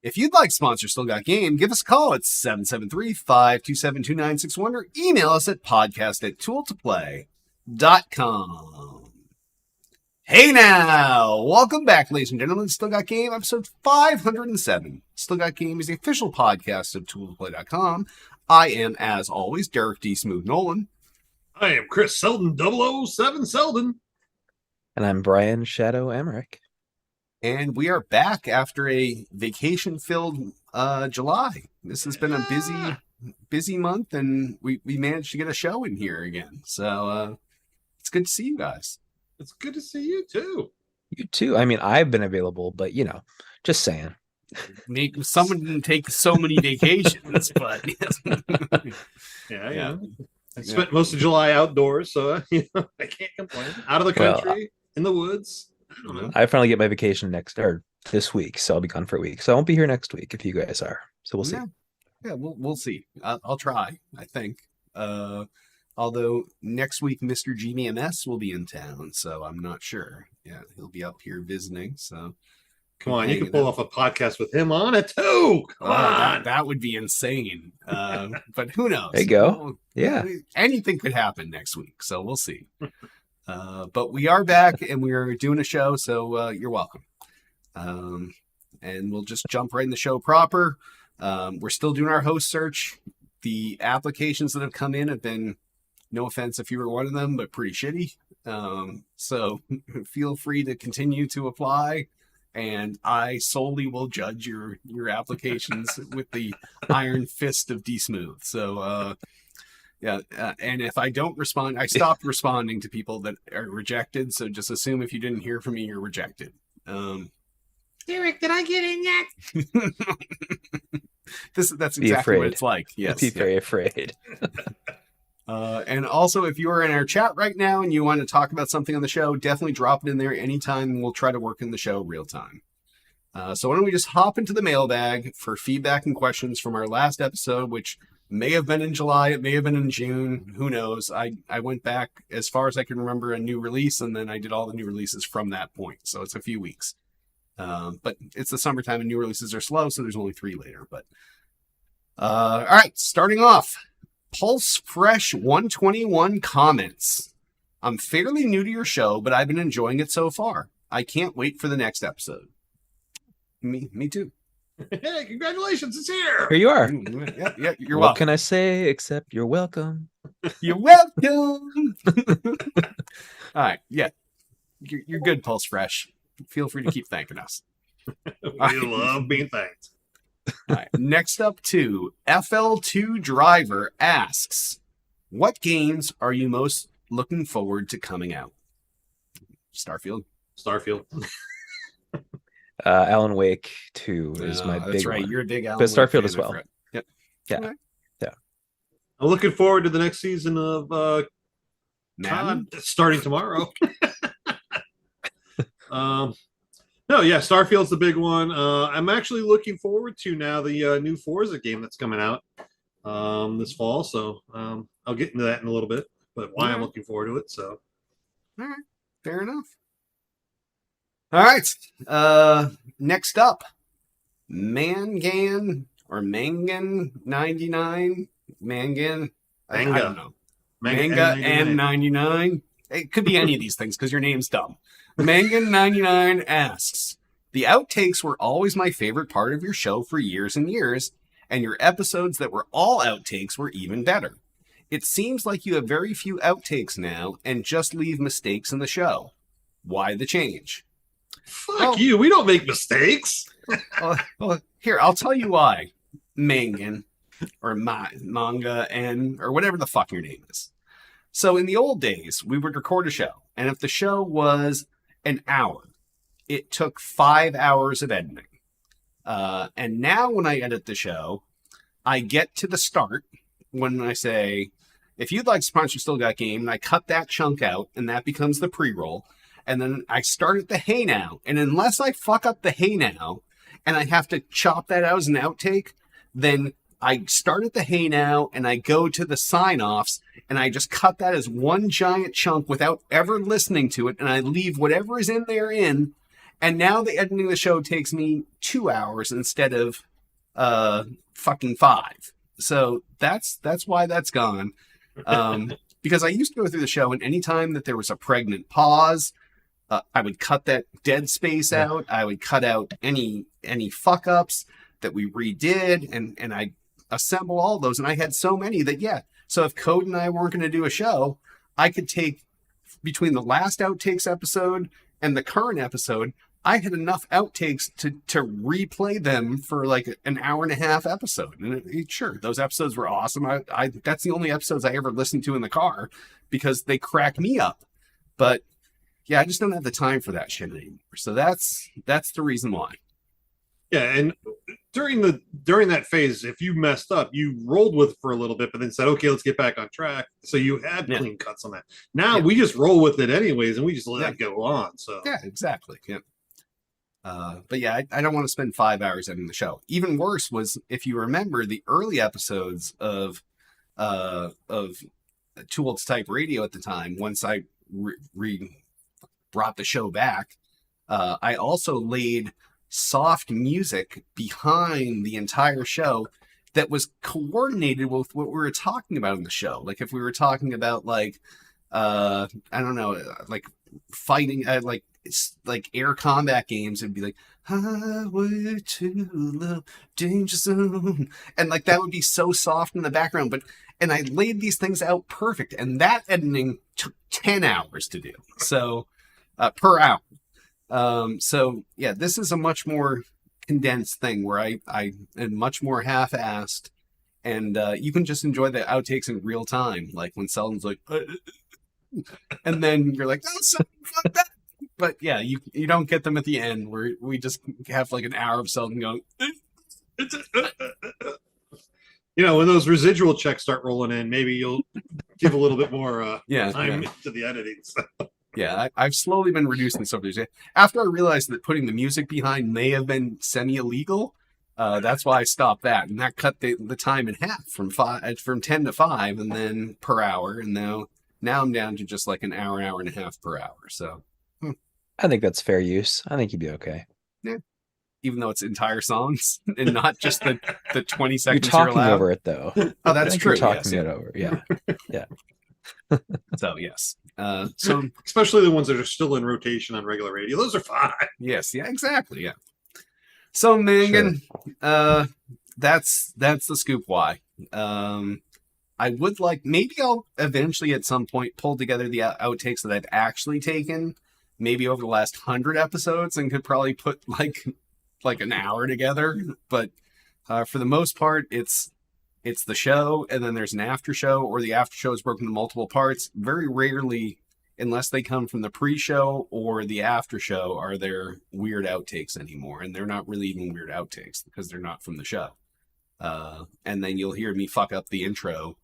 If you'd like to sponsor Still Got Game, give us a call at 773-527-2961 or email us at podcast@tooltoplay.com. Hey now! Welcome back, ladies and gentlemen. Still Got Game, episode 507. Still Got Game is the official podcast of tooltoplay.com. I am, as always, Derek D. Smooth Nolan. I am Chris Selden, 007 Selden. And I'm Brian Shadow Emmerich. And we are back after a vacation-filled July. This has been a busy month, and we managed to get a show in here again. So it's good to see you guys. It's good to see you, too. You too. I mean, I've been available, but, just saying. Someone didn't take so many vacations, but... Yeah. I spent most of July outdoors, so I can't complain. Out of the country, in the woods. I don't know. I finally get my vacation this week, so I'll be gone for a week. So I won't be here next week if you guys are. So we'll see. Yeah, we'll see. I'll try, I think. Although next week, Mr. GDMS will be in town, so I'm not sure. Yeah, he'll be up here visiting, so... Come on, you can pull off a podcast with him on it, too! Come on! That would be insane. But who knows? There you go. Yeah. Anything could happen next week, so we'll see. But we are back, and we are doing a show, so you're welcome. And we'll just jump right in the show proper. We're still doing our host search. The applications that have come in have been, no offense if you were one of them, but pretty shitty. So feel free to continue to apply. And I solely will judge your applications with the iron fist of D Smooth. So, and if I don't respond, I stopped responding to people that are rejected. So just assume if you didn't hear from me, you're rejected. Derek, did I get in yet? That's exactly what it's like. Yes. Be very afraid. And also, if you are in our chat right now and you want to talk about something on the show, definitely drop it in there anytime, and we'll try to work in the show real time. So why don't we just hop into the mailbag for feedback and questions from our last episode, which may have been in July, it may have been in June, who knows. I went back as far as I can remember a new release, and then I did all the new releases from that point, so it's a few weeks. But it's the summertime and new releases are slow, so there's only 3 later. But all right, starting off. Pulse Fresh 121 comments. I'm fairly new to your show, but I've been enjoying it so far. I can't wait for the next episode. Me too. Hey, congratulations, it's here. Here you are. Yeah, you're welcome. What can I say except you're welcome? You're welcome. All right, yeah. You're good, Pulse Fresh. Feel free to keep thanking us. We love being thanked. All right, next up to FL2 Driver asks, what games are you most looking forward to coming out? Starfield. Alan Wake 2 is my big That's right. one. You're a big Alan But Wake Starfield fan, as well. Yep. Yeah. Okay. Yeah. I'm looking forward to the next season of Madden? starting tomorrow. No, yeah, Starfield's the big one. I'm actually looking forward to now the new Forza game that's coming out this fall. So I'll get into that in a little bit, but why I'm looking forward to it. So, all right, fair enough. All right, next up, Mangan 99, Mangan. I don't know. Manga N99. It could be any of these things because your name's dumb. Mangan99 asks, the outtakes were always my favorite part of your show for years and years, and your episodes that were all outtakes were even better. It seems like you have very few outtakes now and just leave mistakes in the show. Why the change? Fuck you. We don't make mistakes. Well, here, I'll tell you why. Mangan or Manga N or whatever the fuck your name is. So in the old days, we would record a show, and if the show was an hour, it took 5 hours of editing. And now when I edit the show, I get to the start when I say, if you'd like to sponsor Still Got Game, and I cut that chunk out, and that becomes the pre-roll. And then I start at the hey now. And unless I fuck up the hey now, and I have to chop that out as an outtake, then I start at the hey now, and I go to the sign-offs, and I just cut that as one giant chunk without ever listening to it, and I leave whatever is in there in, And now the editing the show takes me 2 hours instead of fucking 5. So that's why that's gone. Because I used to go through the show, and anytime that there was a pregnant pause, I would cut that dead space out. I would cut out any fuck ups that we redid, and I assemble all those. And I had so many that, yeah. So if Code and I weren't going to do a show, I could take between the last outtakes episode and the current episode, I had enough outtakes to replay them for like an hour and a half episode. And sure, those episodes were awesome. I that's the only episodes I ever listened to in the car because they crack me up. But yeah, I just don't have the time for that shit anymore. So that's the reason why. Yeah, and during that phase, if you messed up, you rolled with it for a little bit, but then said, "Okay, let's get back on track." So you had clean cuts on that. Now we just roll with it anyways, and we just let it go on. So yeah, exactly. Yeah. But yeah, I don't want to spend 5 hours editing the show. Even worse was, if you remember the early episodes of Too Old to Type Radio at the time, once I brought the show back, I also laid soft music behind the entire show that was coordinated with what we were talking about in the show. Like if we were talking about like I don't know, like fighting like it's like air combat games, it'd be like Highway to the Danger Zone, and like that would be so soft in the background. And I laid these things out perfect, and that editing took 10 hours to do, so per hour. So yeah, this is a much more condensed thing where I am much more half-assed, and you can just enjoy the outtakes in real time, like when Seldon's like and then you're like, oh, Seldon, fuck that. But yeah, you don't get them at the end where we just have like an hour of Seldon going when those residual checks start rolling in, maybe you'll give a little bit more time to the editing. So. Yeah, I've slowly been reducing some of these. After I realized that putting the music behind may have been semi-illegal, that's why I stopped that, and that cut the time in half from 10 to 5, and then per hour, and now I'm down to just like an hour and a half per hour. So I think that's fair use. I think you'd be okay. Yeah, even though it's entire songs and not just the 20 seconds you're talking allowed. over it though. Oh, that's true. You're talking it over. Yeah, yeah. So yes. So especially the ones that are still in rotation on regular radio, those are fine. Yes, yeah, exactly, yeah. So Mangan, that's the scoop. Why? I would like, maybe I'll eventually at some point pull together the outtakes that I've actually taken, maybe over the last 100 episodes, and could probably put like an hour together. But for the most part, it's the show, and then there's an after show, or the after show is broken into multiple parts. Very rarely, unless they come from the pre-show or the after show, are there weird outtakes anymore. And they're not really even weird outtakes because they're not from the show. And then you'll hear me fuck up the intro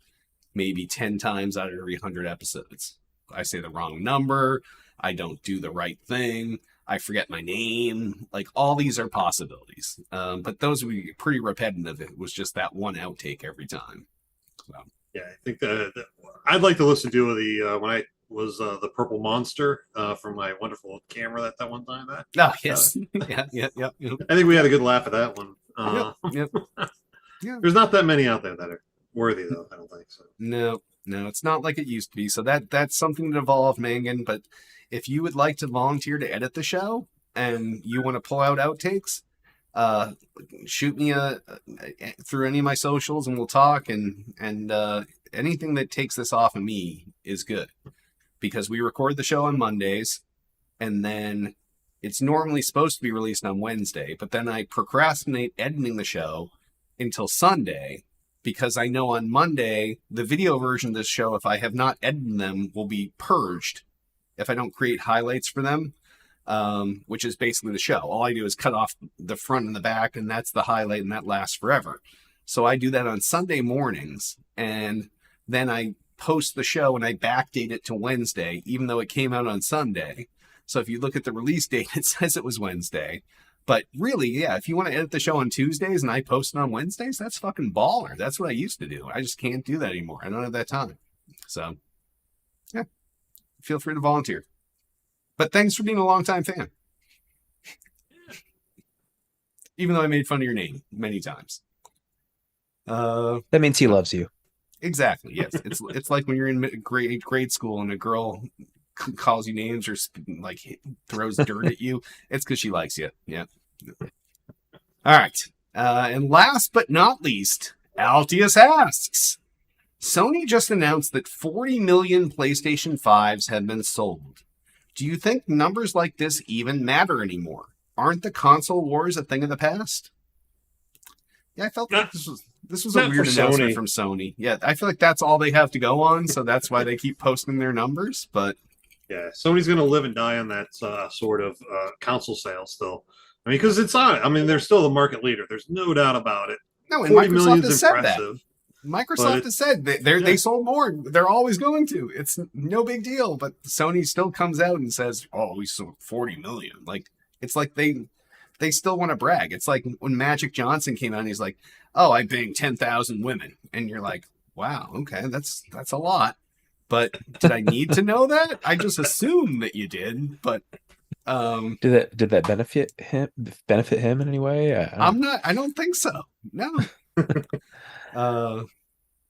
maybe 10 times out of every 100 episodes. I say the wrong number. I don't do the right thing. I forget my name. Like, all these are possibilities. But those would be pretty repetitive. It was just that one outtake every time. So. Yeah, I think that I'd like to listen to the when I was the Purple Monster from my wonderful camera that one time. Oh, yes. Yeah. I think we had a good laugh at that one. Yep. Yeah. There's not that many out there that are worthy, though. I don't think so. No, it's not like it used to be. So that's something to evolve, Mangan. But if you would like to volunteer to edit the show and you want to pull out outtakes, shoot me through any of my socials, and we'll talk. And anything that takes this off of me is good, because we record the show on Mondays, and then it's normally supposed to be released on Wednesday. But then I procrastinate editing the show until Sunday, because I know on Monday, the video version of this show, if I have not edited them, will be purged if I don't create highlights for them, which is basically the show. All I do is cut off the front and the back, and that's the highlight, and that lasts forever. So I do that on Sunday mornings, and then I post the show, and I backdate it to Wednesday, even though it came out on Sunday. So if you look at the release date, it says it was Wednesday. But really, yeah, if you want to edit the show on Tuesdays and I post it on Wednesdays, that's fucking baller. That's what I used to do. I just can't do that anymore. I don't have that time. So, yeah, feel free to volunteer. But thanks for being a longtime fan. even though I made fun of your name many times. That means he loves you. Exactly. Yes, it's like when you're in grade school and a girl calls you names or like throws dirt at you. It's because she likes you. Yeah. All right. And last but not least, Altius asks, Sony just announced that 40 million PlayStation 5s have been sold. Do you think numbers like this even matter anymore? Aren't the console wars a thing of the past? Yeah, I felt like this was a not weird for announcement Sony. from Sony. Yeah, I feel like that's all they have to go on, so that's why they keep posting their numbers. But Yeah, Sony's going to live and die on that sort of console sales still. I mean, because it's on. I mean, they're still the market leader. There's no doubt about it. no, and 40 Microsoft million has is said that. impressive. Microsoft has said that they sold more. They're always going to. It's no big deal. But Sony still comes out and says, "Oh, we sold 40 million." Like it's like they still want to brag. It's like when Magic Johnson came out and he's like, "Oh, I banged 10,000 women," and you're like, "Wow, okay, that's a lot." But did I need to know that? I just assumed that you did. But Did that benefit him in any way? I don't think so. No.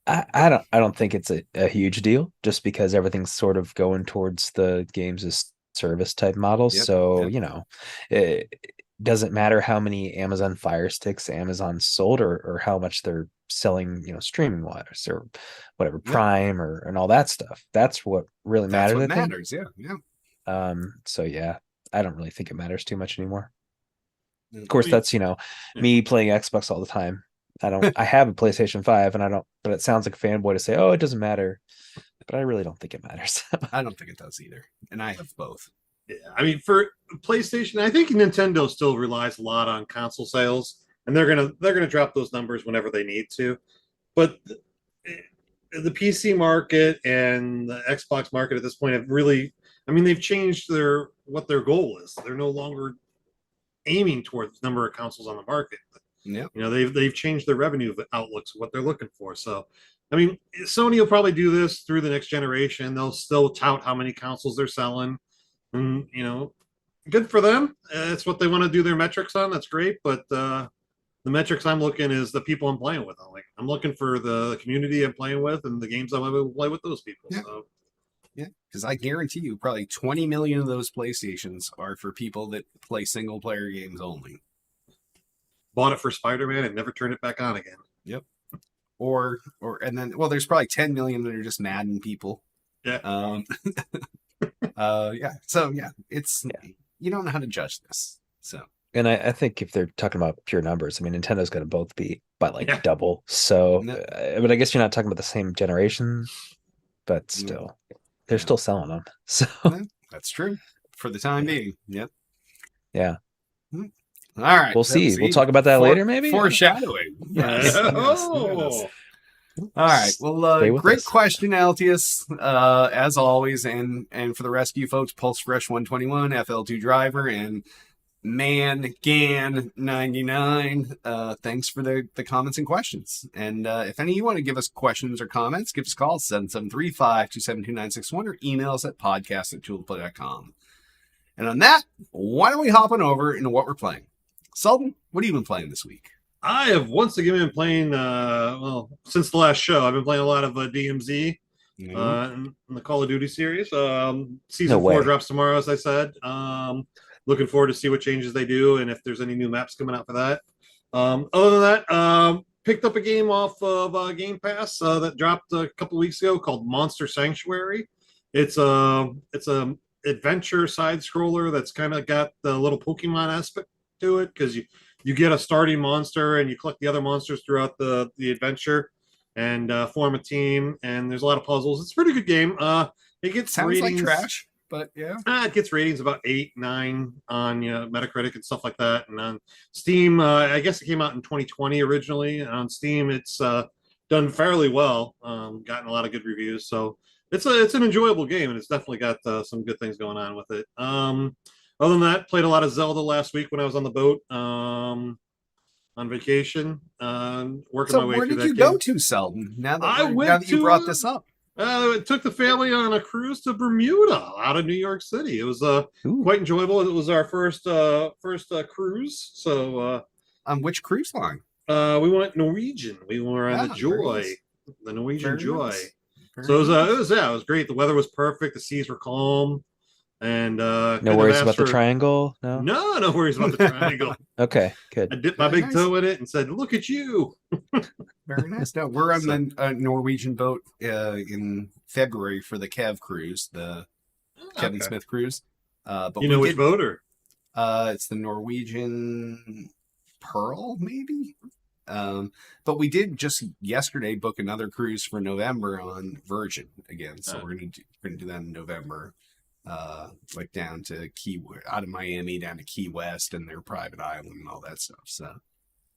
I don't think it's a huge deal just because everything's sort of going towards the games as service type models. Yep, So, yep. It doesn't matter how many Amazon Fire Sticks Amazon sold or how much they're selling, streaming wise or whatever, Yep. Prime and all that stuff. That's what really That's matters. what I think. matters. Yeah, yeah. So yeah, I don't really think it matters too much anymore. Mm. Of course, I mean, that's me playing Xbox all the time. I have a PlayStation 5 and I don't, but it sounds like a fanboy to say, oh, it doesn't matter. But I really don't think it matters. I don't think it does either. And I have both. Yeah, I mean, for PlayStation, I think Nintendo still relies a lot on console sales, and they're gonna drop those numbers whenever they need to. But the PC market and the Xbox market at this point have really, I mean, they've changed what their goal is. They're no longer aiming towards the number of consoles on the market. Yeah. They've changed their revenue outlooks, what they're looking for. So, I mean, Sony will probably do this through the next generation. They'll still tout how many consoles they're selling, and good for them. It's what they want to do their metrics on. That's great, but the metrics I'm looking is the people I'm playing with. I'm looking for the community I'm playing with and the games I'm able to play with those people. Yeah. So. Yeah, because I guarantee you, probably 20 million of those PlayStations are for people that play single player games only. Bought it for Spider-Man and never turned it back on again. Yep. Or and then there's probably 10 million that are just Madden people. Yeah. Yeah. So yeah, you don't know how to judge this. So. And I think if they're talking about pure numbers, I mean, Nintendo's going to both be by double. So, but I guess you're not talking about the same generation, but still, they're still selling them. So that's true for the time being. Yep. Yeah. All right. We'll see. We'll talk about that later, maybe. Foreshadowing. Yes. Oh. All right. Well, great us. question, Altius. As always, and for the rest of you folks, Pulse Fresh 121, FL2 Driver, and Man Gan 99. Thanks for the comments and questions. And if any of you want to give us questions or comments, give us a call 773-527-2961 or email us at podcast@toolplay.com. And on that, why don't we hop on over into what we're playing? Sultan, what have you been playing this week? I have once again been playing, since the last show, I've been playing a lot of DMZ in the Call of Duty series. Season 4 drops tomorrow, as I said. Looking forward to see what changes they do and if there's any new maps coming out for that. Other than that, picked up a game off of Game Pass that dropped a couple weeks ago called Monster Sanctuary. It's a adventure side scroller that's kind of got the little Pokemon aspect to it because you get a starting monster and you collect the other monsters throughout the adventure and form a team, and there's a lot of puzzles. It's a pretty good game. It gets sounds ratings, like trash, but yeah. It gets ratings about 8, 9 on Metacritic and stuff like that. And on Steam, I guess it came out in 2020 originally. And on Steam, it's done fairly well. Gotten a lot of good reviews. So it's an enjoyable game, and it's definitely got some good things going on with it. Other than that, played a lot of Zelda last week when I was on the boat on vacation, working my way through that game. Where did you go to, Selden? Now that you brought this up. It took the family on a cruise to Bermuda out of New York City. It was quite enjoyable. It was our first cruise, so On which cruise line? We went Norwegian. We were on the Ah, very Joy, nice. the Norwegian Very Joy. nice. Very So nice. it was great. The weather was perfect. The seas were calm, and No couldn't have worries asked about the for triangle. No. no worries about the triangle. Okay. Good. I dipped my Very big nice. toe in it and said, "Look at you." Very nice. No, we're on So- the Norwegian boat in February for the Kev cruise, the Kevin Okay. Smith cruise. But You know we which did, boat or? it's the Norwegian Pearl, maybe. But we did just yesterday book another cruise for November on Virgin again. So Oh. we're gonna do that in November. Like down to out of Miami down to Key West and their private island and all that stuff. So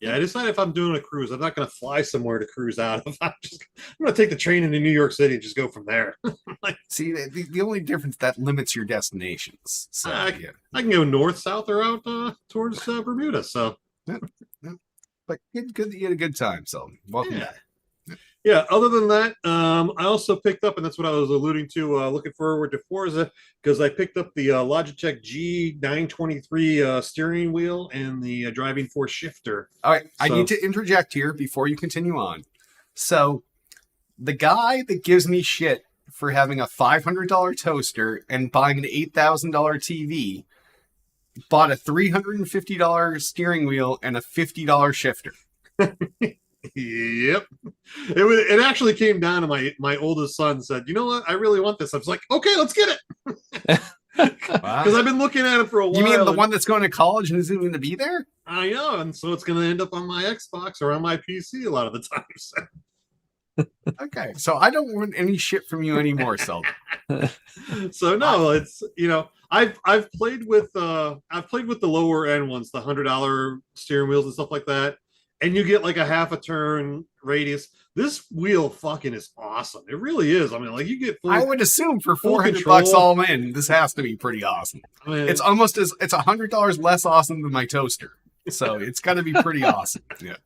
Yeah, I decided if I'm doing a cruise, I'm not going to fly somewhere to cruise out of. I'm going to take the train into New York City and just go from there. see, the only difference that limits your destinations. So yeah. I can go north, south, or out towards Bermuda. So But good, you had a good time, so welcome yeah. back. Yeah, other than that, I also picked up, and that's what I was alluding to, looking forward to Forza, because I picked up the Logitech G923 steering wheel and the driving force shifter. All right, I So- need to interject here before you continue on. So, the guy that gives me shit for having a $500 toaster and buying an $8,000 TV bought a $350 steering wheel and a $50 shifter. Yep. It actually came down to my oldest son said, "You know what? I really want this." I was like, "Okay, let's get it." Because I've been looking at it for a while. You mean the and one that's going to college and isn't going to be there? I know, and so it's going to end up on my Xbox or on my PC a lot of the times. Okay, so I don't want any shit from you anymore, Seldon. So no, it's I've played with the lower end ones, the $100 steering wheels and stuff like that, and you get like a half a turn radius. This wheel fucking is awesome. It really is. I mean, like you get full, I would assume for full $400 control. all in, this has to be pretty awesome. I mean, It's almost as it's $100 less awesome than my toaster, so it's got to be pretty awesome. Yeah.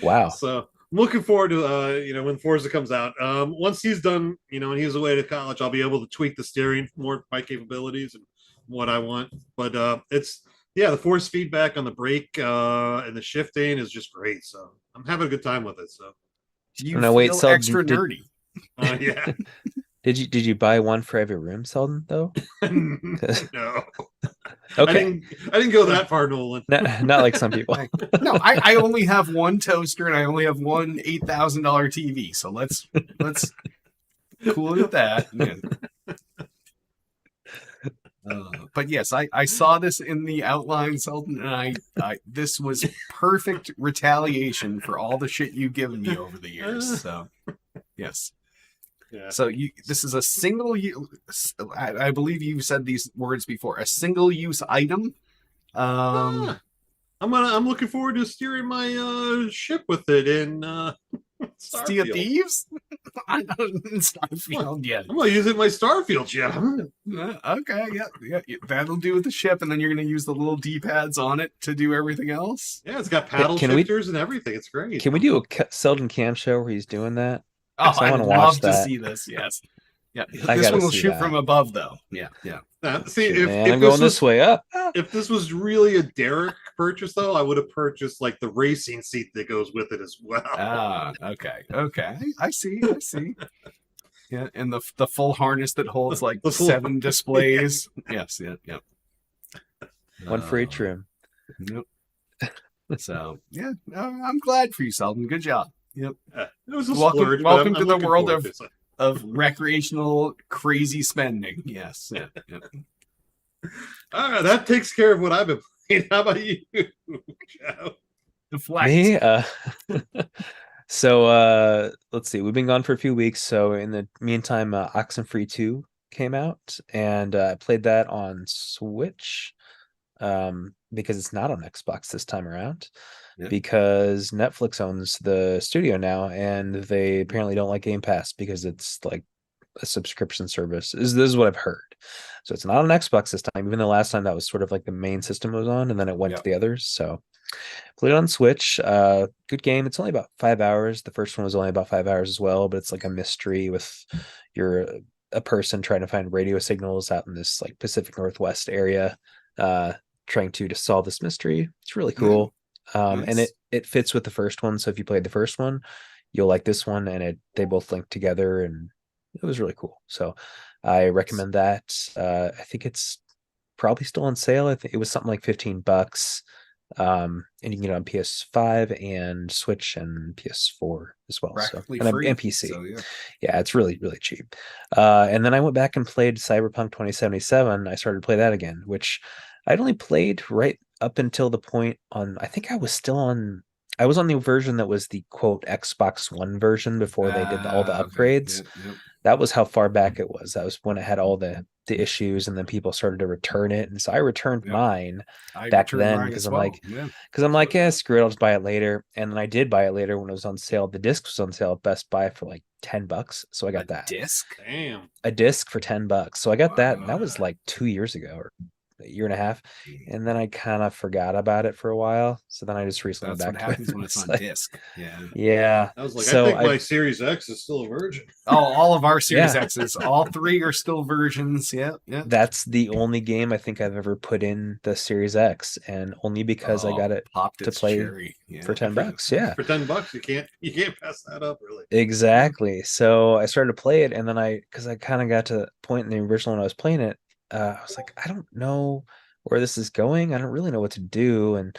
Wow. So I'm looking forward to when Forza comes out. Once he's done, and he's away to college, I'll be able to tweak the steering more to my capabilities and what I want. But the force feedback on the brake and the shifting is just great. So I'm having a good time with it. So Do you No, wait, feel Seldon, extra nerdy? yeah. Did you buy one for every room, Seldon, though? No. Okay. I didn't go that far, Nolan. Not like some people. No, I only have one toaster and I only have one $8,000 TV. So let's cool it at that. Yeah. But yes, I saw this in the outline, Sultan, and I this was perfect retaliation for all the shit you've given me over the years. So yes. Yeah. So this is a single use. I believe you've said these words before. A single use item. I'm looking forward to steering my ship with it in Sea of Starfield. Thieves? I don't in Starfield yet. I'm gonna use it in my Starfield ship. Okay, yeah, that'll do with the ship, and then you're gonna use the little D-pads on it to do everything else. Yeah, it's got paddle Can we- shifters and everything. It's great. Can we do a Seldon Cam show where he's doing that? Oh, I I'd wanna love watch to that. see this. Yes, yeah. I This gotta one will see shoot that. from above, though. Yeah. See, Man, if I'm this going was this way up. if this was really a Derek purchase, though, I would have purchased like the racing seat that goes with it as well. Ah, okay. I see. Yeah, and the full harness that holds like The full- 7 displays. Yes, yeah. One for each room. Yep. So yeah, I'm glad for you, Seldon. Good job. Yep. It was a Welcome- splurge, but welcome I'm to the looking world forward of- to it. Of recreational crazy spending. Yes. Yeah. All right, that takes care of what I've been playing. How about you, Joe? Deflect. Me? So let's see. We've been gone for a few weeks. So in the meantime, Oxenfree 2 came out, and I played that on Switch because it's not on Xbox this time around. Yeah. Because Netflix owns the studio now, and they apparently don't like Game Pass because it's like a subscription service. This is what I've heard. So it's not on Xbox this time, even though last time that was sort of like the main system was on, and then it went Yeah. to the others. So played it on Switch. Good game. It's only about 5 hours. The first one was only about 5 hours as well, but it's like a mystery with you're a person trying to find radio signals out in this like Pacific Northwest area, trying to solve this mystery. It's really cool. And Nice. it fits with the first one. So if you played the first one, you'll like this one, and they both link together, and it was really cool. So I recommend that. I think it's probably still on sale. I think it was something like $15. And you can get it on PS5 and Switch and PS4 as well. So Practically and free. PC. So yeah. Yeah, it's really, really cheap. And then I went back and played Cyberpunk 2077. I started to play that again, which I'd only played right up until the point on, I think I was on the version that was the quote Xbox One version before they did all the Okay. upgrades. Yep. That was how far back it was. That was when it had all the issues, and then people started to return it. And so I returned Yep. mine I back returned then mine because as I'm well. like, Yeah. yeah, screw it, I'll just buy it later. And then I did buy it later when it was on sale. The disc was on sale at Best Buy for like $10. So I got A that. disc? Damn. A disc for $10. So I got that. And that Wow. was like 2 years ago or a year and a half. And then I kind of forgot about it for a while. So then I just recently That's went what back to happens it. when it's on like, disc. Yeah. yeah. I was like, I So think my Series X is still a virgin. Oh, all of our Series Yeah. X's, all three are still versions. Yeah. Yeah. that's the only game I think I've ever put in the Series X, and only because I got it popped to its play cherry. Yeah. for $10. Yeah. For $10, you can't pass that up, really. Exactly. So I started to play it, and then because I kind of got to the point in the original when I was playing it, I was like, I don't know where this is going. I don't really know what to do. And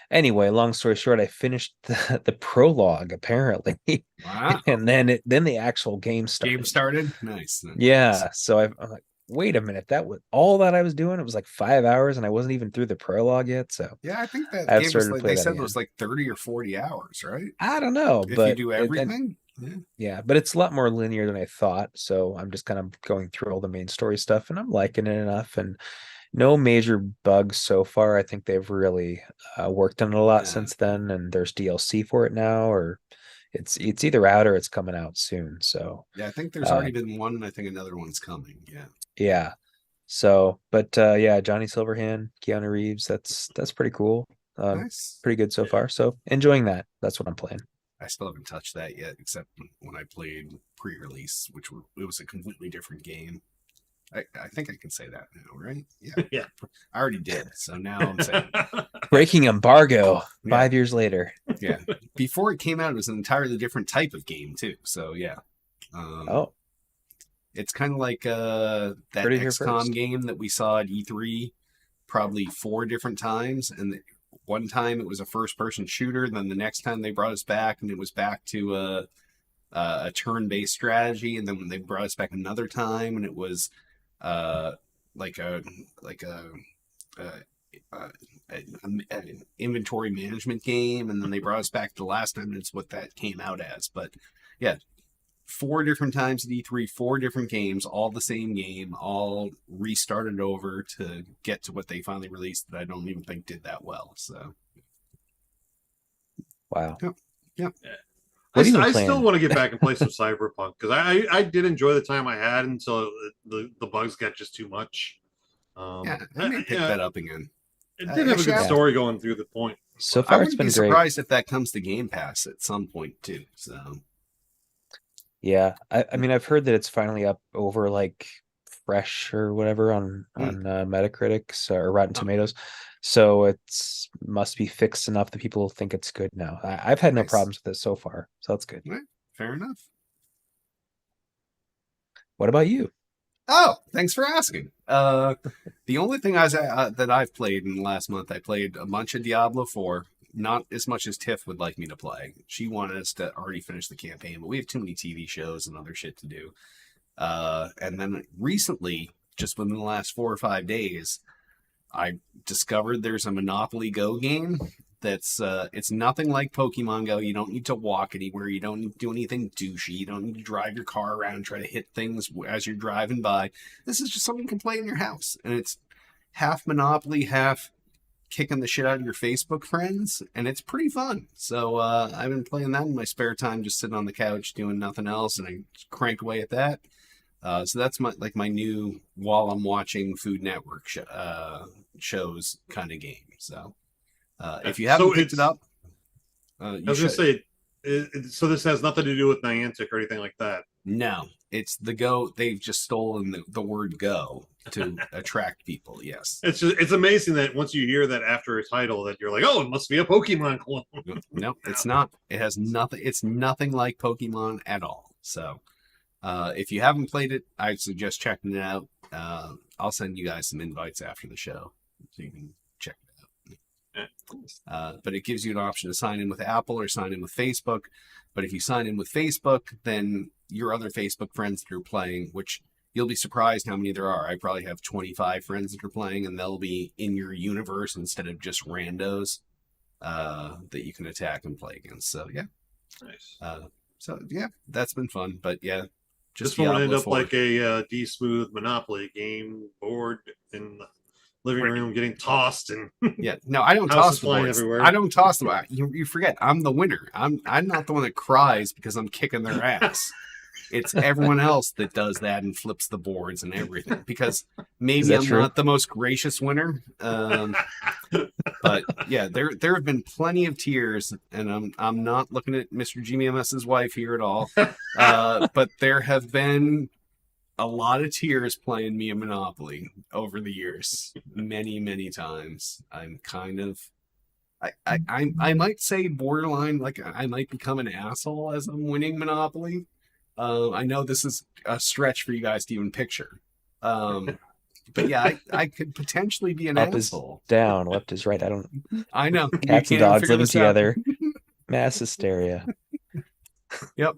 anyway, long story short, I finished the prologue apparently, Wow. and then the actual game started. Game started. Nice. Yeah. So I'm like, wait a minute, that was all that I was doing. It was like 5 hours, and I wasn't even through the prologue yet. So Yeah, I think that I've game was started to like play they that said it again. was like 30 or 40 hours, right? I don't know, If you but do and everything. Yeah. yeah, but it's a lot more linear than I thought. So I'm just kind of going through all the main story stuff, and I'm liking it enough. And no major bugs so far. I think they've really worked on it a lot Yeah. since then, and there's DLC for it now, or it's either out or it's coming out soon. So Yeah, I think there's already been one, and I think another one's coming. Yeah. yeah. So, but yeah, Johnny Silverhand, Keanu Reeves, that's pretty cool. Nice. Pretty good so far. So enjoying that. That's what I'm playing. I still haven't touched that yet, except when I played pre-release, it was a completely different game. I think I can say that now, right? Yeah. Yeah. I already did. So now I'm saying, Breaking embargo Yeah. 5 years later. yeah. Before it came out, it was an entirely different type of game too. So yeah. Oh, It's kind of like that Heard it here XCOM first. game that we saw at E3 probably 4 different times. And one time it was a first-person shooter. Then the next time they brought us back, and it was back to a turn-based strategy. And then when they brought us back another time, and it was like a an inventory management game. And then they brought us back the last time, and it's what that came out as. But yeah, 4 different times at E3, 4 different games, all the same game, all restarted over to get to what they finally released that I don't even think did that well. So, wow. Yep. What have you been I playing? still want to get back and play some Cyberpunk because I did enjoy the time I had until the bugs got just too much. Yeah, I may pick that up again. It did have a good Actually, story going through the point. So I far, it's wouldn't been be great. surprised if that comes to Game Pass at some point too. So, Yeah, I mean, I've heard that it's finally up over like fresh or whatever on Metacritic or Rotten Oh. Tomatoes. So it's must be fixed enough that people think it's good now. I've had no Nice. problems with it so far, so that's good. fair enough. What about you? Oh, thanks for asking. The only thing that I've played in the last month, I played a bunch of Diablo 4. Not as much as Tiff would like me to play. She wanted us to already finish the campaign, but we have too many TV shows and other shit to do. And then recently, just within the last 4 or 5 days, I discovered there's a Monopoly Go game that's it's nothing like Pokemon Go. You don't need to walk anywhere. You don't need to do anything douchey. You don't need to drive your car around and try to hit things as you're driving by. This is just something you can play in your house, and it's half Monopoly, half kicking the shit out of your Facebook friends, and it's pretty fun. So I've been playing that in my spare time, just sitting on the couch doing nothing else, and I crank away at that. So that's my new while I'm watching Food Network shows kind of game. So if you haven't picked it up, I was going to say, so this has nothing to do with Niantic or anything like that. No, it's the Go. They've just stolen the word Go to attract people. Yes. It's amazing that once you hear that after a title that you're like, oh, it must be a Pokemon clone. No, it's not. It has nothing. It's nothing like Pokemon at all. So, if you haven't played it, I suggest checking it out. I'll send you guys some invites after the show so you can check it out. But it gives you an option to sign in with Apple or sign in with Facebook. But if you sign in with Facebook, then your other Facebook friends that are playing, which you'll be surprised how many there are. I probably have 25 friends that are playing, and they'll be in your universe instead of just randos that you can attack and play against. So yeah, Nice. so yeah, that's been fun. But yeah, Just just won't end Diablo up 4. like a D Smooth Monopoly game board in the living room getting tossed and Yeah, no, I don't Houses toss the flying boards. everywhere. I don't toss them. You forget, I'm the winner. I'm not the one that cries because I'm kicking their ass. It's everyone else that does that and flips the boards and everything. Because maybe that I'm true? not the most gracious winner. But yeah, there have been plenty of tears, and I'm not looking at Mr. GMS's wife here at all. But there have been a lot of tears playing me a Monopoly over the years, many times. I'm kind of, I might say borderline, like I might become an asshole as I'm winning Monopoly. I know this is a stretch for you guys to even picture. But yeah, I could potentially be an Up is asshole. down, left is right. I don't. I know. You Cats and can't dogs figure living this out. together. Mass hysteria. Yep.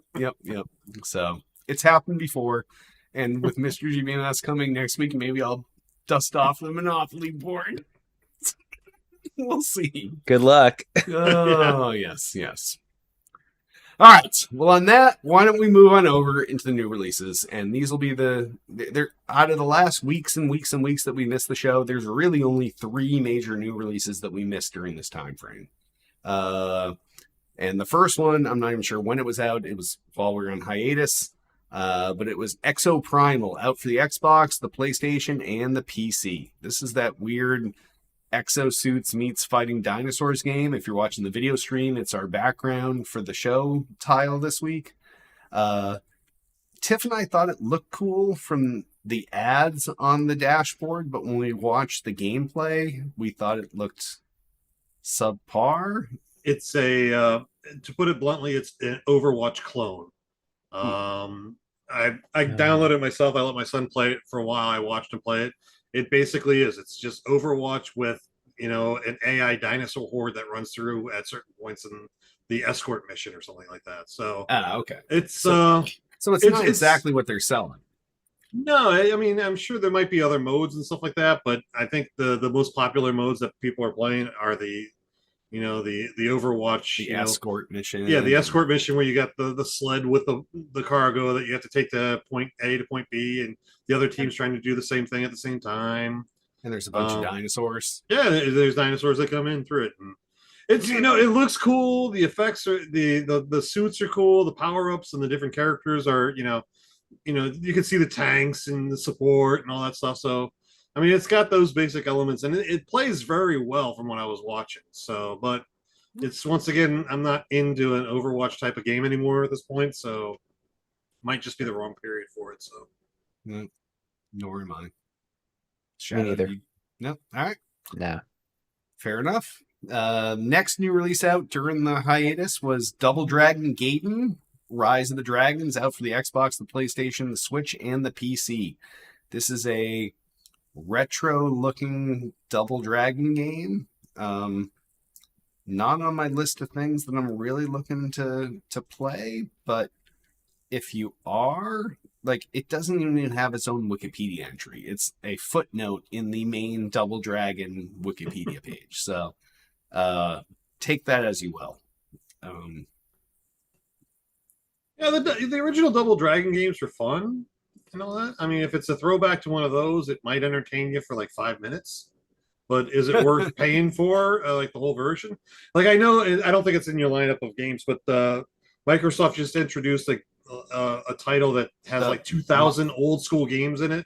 So it's happened before. And with Mr. GBMS coming next week, maybe I'll dust off the Monopoly board. We'll see. Good luck. Oh, yes. All right. Well, on that, why don't we move on over into the new releases? And these will be they're out of the last weeks and weeks that we missed the show. There's really only 3 major new releases that we missed during this time frame. And the first one, I'm not even sure when it was out. It was while we were on hiatus. But it was Exoprimal, out for the Xbox, the PlayStation, and the PC. This is that weird Exosuits meets fighting dinosaurs game. If you're watching the video stream, it's our background for the show tile this week. Tiff and I thought it looked cool from the ads on the dashboard, but when we watched the gameplay, we thought it looked subpar. it's a to put it bluntly, it's an Overwatch clone. I downloaded it myself. I let my son play it for a while. I watched him play it. It basically is. It's just Overwatch with an AI dinosaur horde that runs through at certain points in the escort mission or something like that. So Okay. it's So it's not it's- exactly what they're selling. no. I mean, I'm sure there might be other modes and stuff like that, but I think the most popular modes that people are playing are the Overwatch The escort mission. Yeah, the escort mission where you got the sled with the cargo that you have to take to point A to point B, and the other team's trying to do the same thing at the same time. And there's a bunch of dinosaurs. Yeah, there's dinosaurs that come in through it, and it's it looks cool. The effects are the suits are cool. The power ups and the different characters are you can see the tanks and the support and all that stuff. So I mean, it's got those basic elements, and it plays very well from what I was watching. So, but it's once again, I'm not into an Overwatch type of game anymore at this point, so might just be the wrong period for it. So, Nor am I. Me Shadow, neither. No. All right. Nah. Fair enough. Next new release out during the hiatus was Double Dragon Gaiden, Rise of the Dragons, out for the Xbox, the PlayStation, the Switch, and the PC. This is a retro-looking Double Dragon game. Not on my list of things that I'm really looking to play, but if you are, like, it doesn't even have its own Wikipedia entry. It's a footnote in the main Double Dragon Wikipedia page. So take that as you will. yeah, the original Double Dragon games were fun and all that. I mean, if it's a throwback to one of those, it might entertain you for like 5 minutes. But is it worth paying for like the whole version? Like I know I don't think it's in your lineup of games, but Microsoft just introduced like a title that has like 2,000 old school games in it.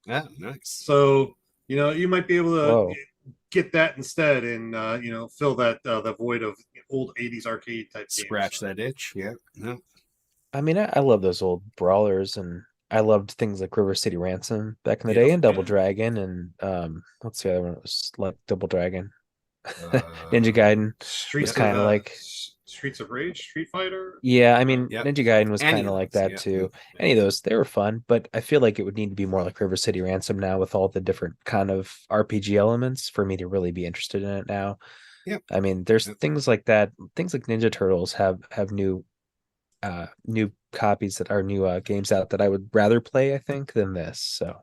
Yeah, nice. So you might be able to Whoa. get that instead, and fill that the void of old 80s arcade type games. Scratch that itch. Yeah. No. I mean, I love those old brawlers, and I loved things like River City Ransom back in the Yeah. day, and Double Yeah. Dragon, and what's the other one? It was like Double Dragon. Uh, Ninja Gaiden Streets was of kind of like, Streets of Rage, Street Fighter. yeah, I mean, Yep. Ninja Gaiden was Any kind of of like those, that yeah. too. Any of those, they were fun, but I feel like it would need to be more like River City Ransom now, with all the different kind of RPG elements for me to really be interested in it now. Yep. I mean, there's Yep. things like that. Things like Ninja Turtles have new copies that are new games out that I would rather play, I think, than this. So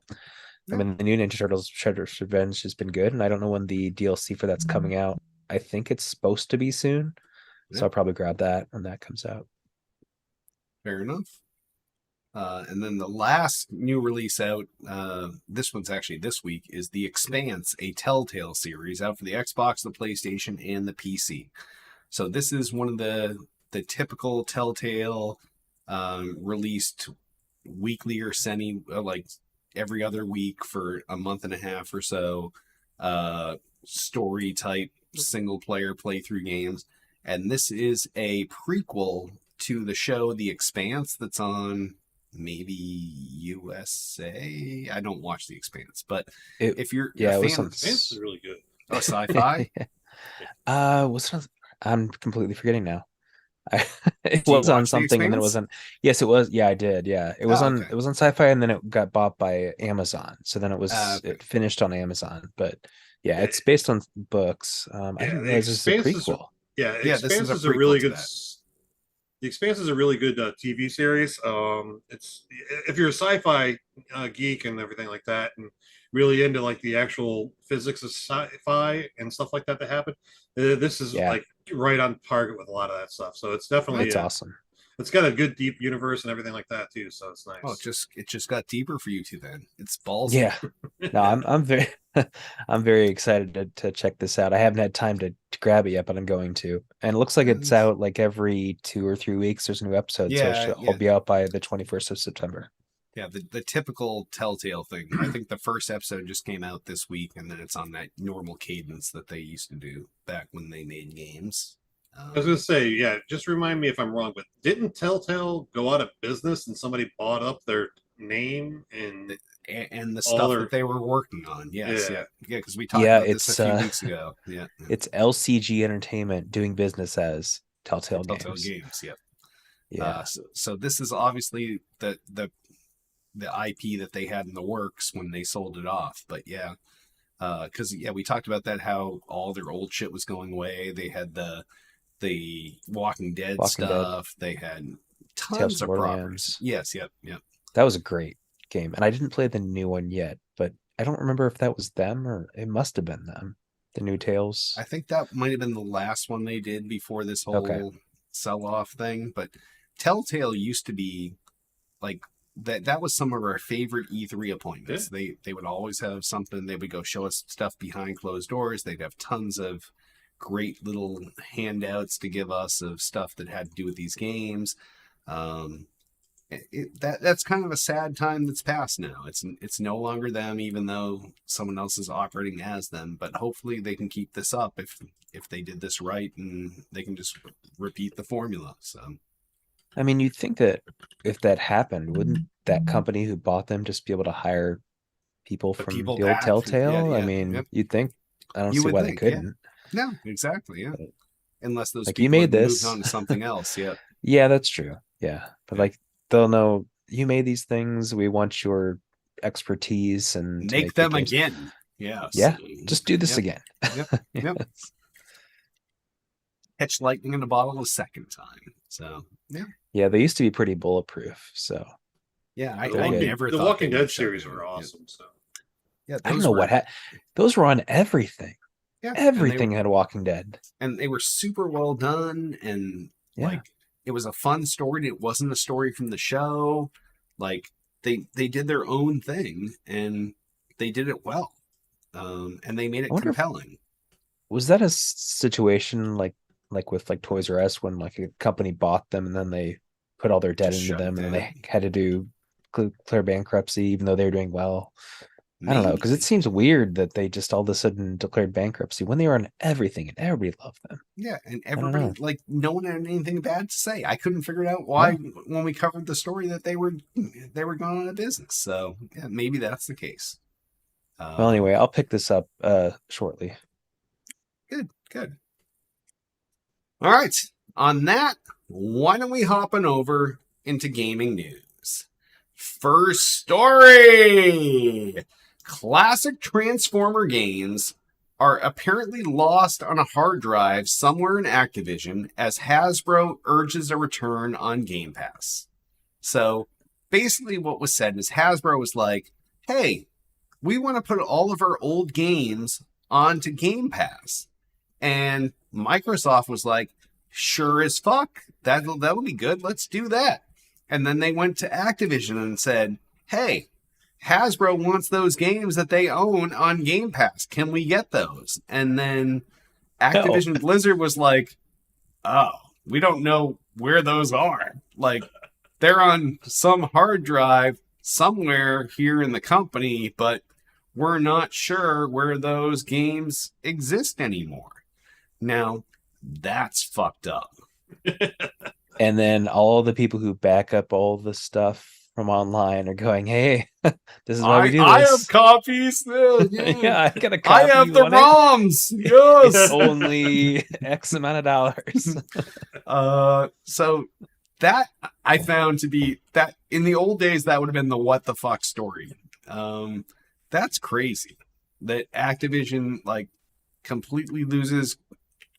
Yeah. I mean, the new Ninja Turtles Shredder's Revenge has been good, and I don't know when the DLC for that's coming out. I think it's supposed to be soon, so Yeah. I'll probably grab that when that comes out. Fair enough. And then the last new release out, this one's actually this week, is The Expanse, a Telltale series out for the Xbox, the PlayStation, and the PC. So this is one of the typical Telltale released weekly or like every other week for a month and a half or so, story type single player playthrough games. And this is a prequel to the show The Expanse that's on maybe USA. I don't watch The Expanse, but It, if you're yeah, a it was fan on. of It's really good. sci-fi, What's it on? I'm completely forgetting now. It Do you was on watch The something, and then it was Expanse? on. Yes, it was. Yeah, I did. Yeah, it was Oh, on. okay. It was on Sci-Fi, and then it got bought by Amazon. So then Okay. it finished on Amazon. But yeah, Yeah. it's based on books. I Yeah, didn't The realize this is a Expanse is prequel. yeah, Yeah, this is Expanse a is a prequel really to good. that. The Expanse is a really good TV series. It's if you're a sci-fi geek and everything like that, and really into like the actual physics of sci-fi and stuff like that happen, this is Yeah, like right on target with a lot of that stuff. So it's definitely that's awesome. it's got a good deep universe and everything like that too. So it's nice. Oh, it just got deeper for you two then. It's ballsy. Yeah. No, I'm very I'm very excited to check this out. I haven't had time to grab it yet, but I'm going to. And it looks like it's out like every 2 or 3 weeks. There's a new episode, so it Yeah, should yeah. all be out by the 21st of September. Yeah, the typical Telltale thing. I think the first episode just came out this week, and then it's on that normal cadence that they used to do back when they made games. I was gonna say, yeah, just remind me if I'm wrong, but didn't Telltale go out of business and somebody bought up their name and and the all stuff their- that they were working on. Yes, Yeah. yeah, because we talked Yeah, about this it's, a few weeks ago. Yeah, It's LCG Entertainment doing business as Telltale Telltale Games. Games. Yep. Yeah. So this is obviously the IP that they had in the works when they sold it off. But yeah, because we talked about that, how all their old shit was going away. They had the Walking Dead Walking Dead. stuff. They had Tales tons of of Borderlands. properties. Yes, yep. That was a great game. And I didn't play the new one yet, but I don't remember if that was them or it must have been them. The new Tales. I think that might have been the last one they did before this whole Okay. sell-off thing. But Telltale used to be like that was some of our favorite E3 appointments. They would always have something. They would go show us stuff behind closed doors. They'd have tons of great little handouts to give us of stuff that had to do with these games. That's kind of a sad time that's passed now. It's no longer them, even though someone else is operating as them. But hopefully they can keep this up if they did this right, and they can just repeat the formula. So I mean, you'd think that if that happened, wouldn't that company who bought them just be able to hire people The from people the old back, Telltale? yeah, I mean, yep. you'd think. I don't You see would why they think, yeah. couldn't. no, exactly, yeah. Unless those Like, people you made had moved this. on to something else, yeah. Yeah, that's true. Yeah. But Yeah. like they'll know you made these things. We want your expertise and to Make the them games. again. Yes. Yeah, just do this Yep. again. Yep, yep. Catch lightning in a bottle a second time. So yeah. Yeah, they used to be pretty bulletproof. So Yeah, I Walking- never the thought Walking they Dead would shut series down. were Yeah. awesome. So Yeah, I don't those know were- what those were on everything. Yeah, Everything had Walking Dead. and they were super well done, and Yeah. like it was a fun story. It wasn't a story from the show. Like they did their own thing, and they did it well, and they made it I wonder if- compelling. Was that a situation like with like Toys R Us when like a company bought them and then they put all their debt Just into shut them it and then down. they had to do clear bankruptcy even though they were doing well? I don't know, because it Maybe. seems weird that they just all of a sudden declared bankruptcy when they were on everything and everybody loved them. Yeah, and don't everybody know. like no one had anything bad to say. I couldn't figure it out why No. when we covered the story that they were going out of business. So yeah, maybe that's the case. Well, anyway, I'll pick this up shortly. Good, good. All right. On that, why don't we hop on over into gaming news? First story. Classic Transformer games are apparently lost on a hard drive somewhere in Activision as Hasbro urges a return on Game Pass. So basically, what was said is Hasbro was like, hey, we want to put all of our old games onto Game Pass. And Microsoft was like, sure as fuck, that'll be good. Let's do that. And then they went to Activision and said, hey, Hasbro wants those games that they own on Game Pass. Can we get those? And then Activision Blizzard was like, oh, we don't know where those are. Like, they're on some hard drive somewhere here in the company, but we're not sure where those games exist anymore. Now, that's fucked up. And then all the people who back up all the stuff from online are going, hey, this is why we do I this. have copies. Yeah, I got a I copy. have You the want it? ROMs. Yes. It's only X amount of dollars. So that I found to be that in the old days that would have been the what the fuck story. That's crazy that Activision like completely loses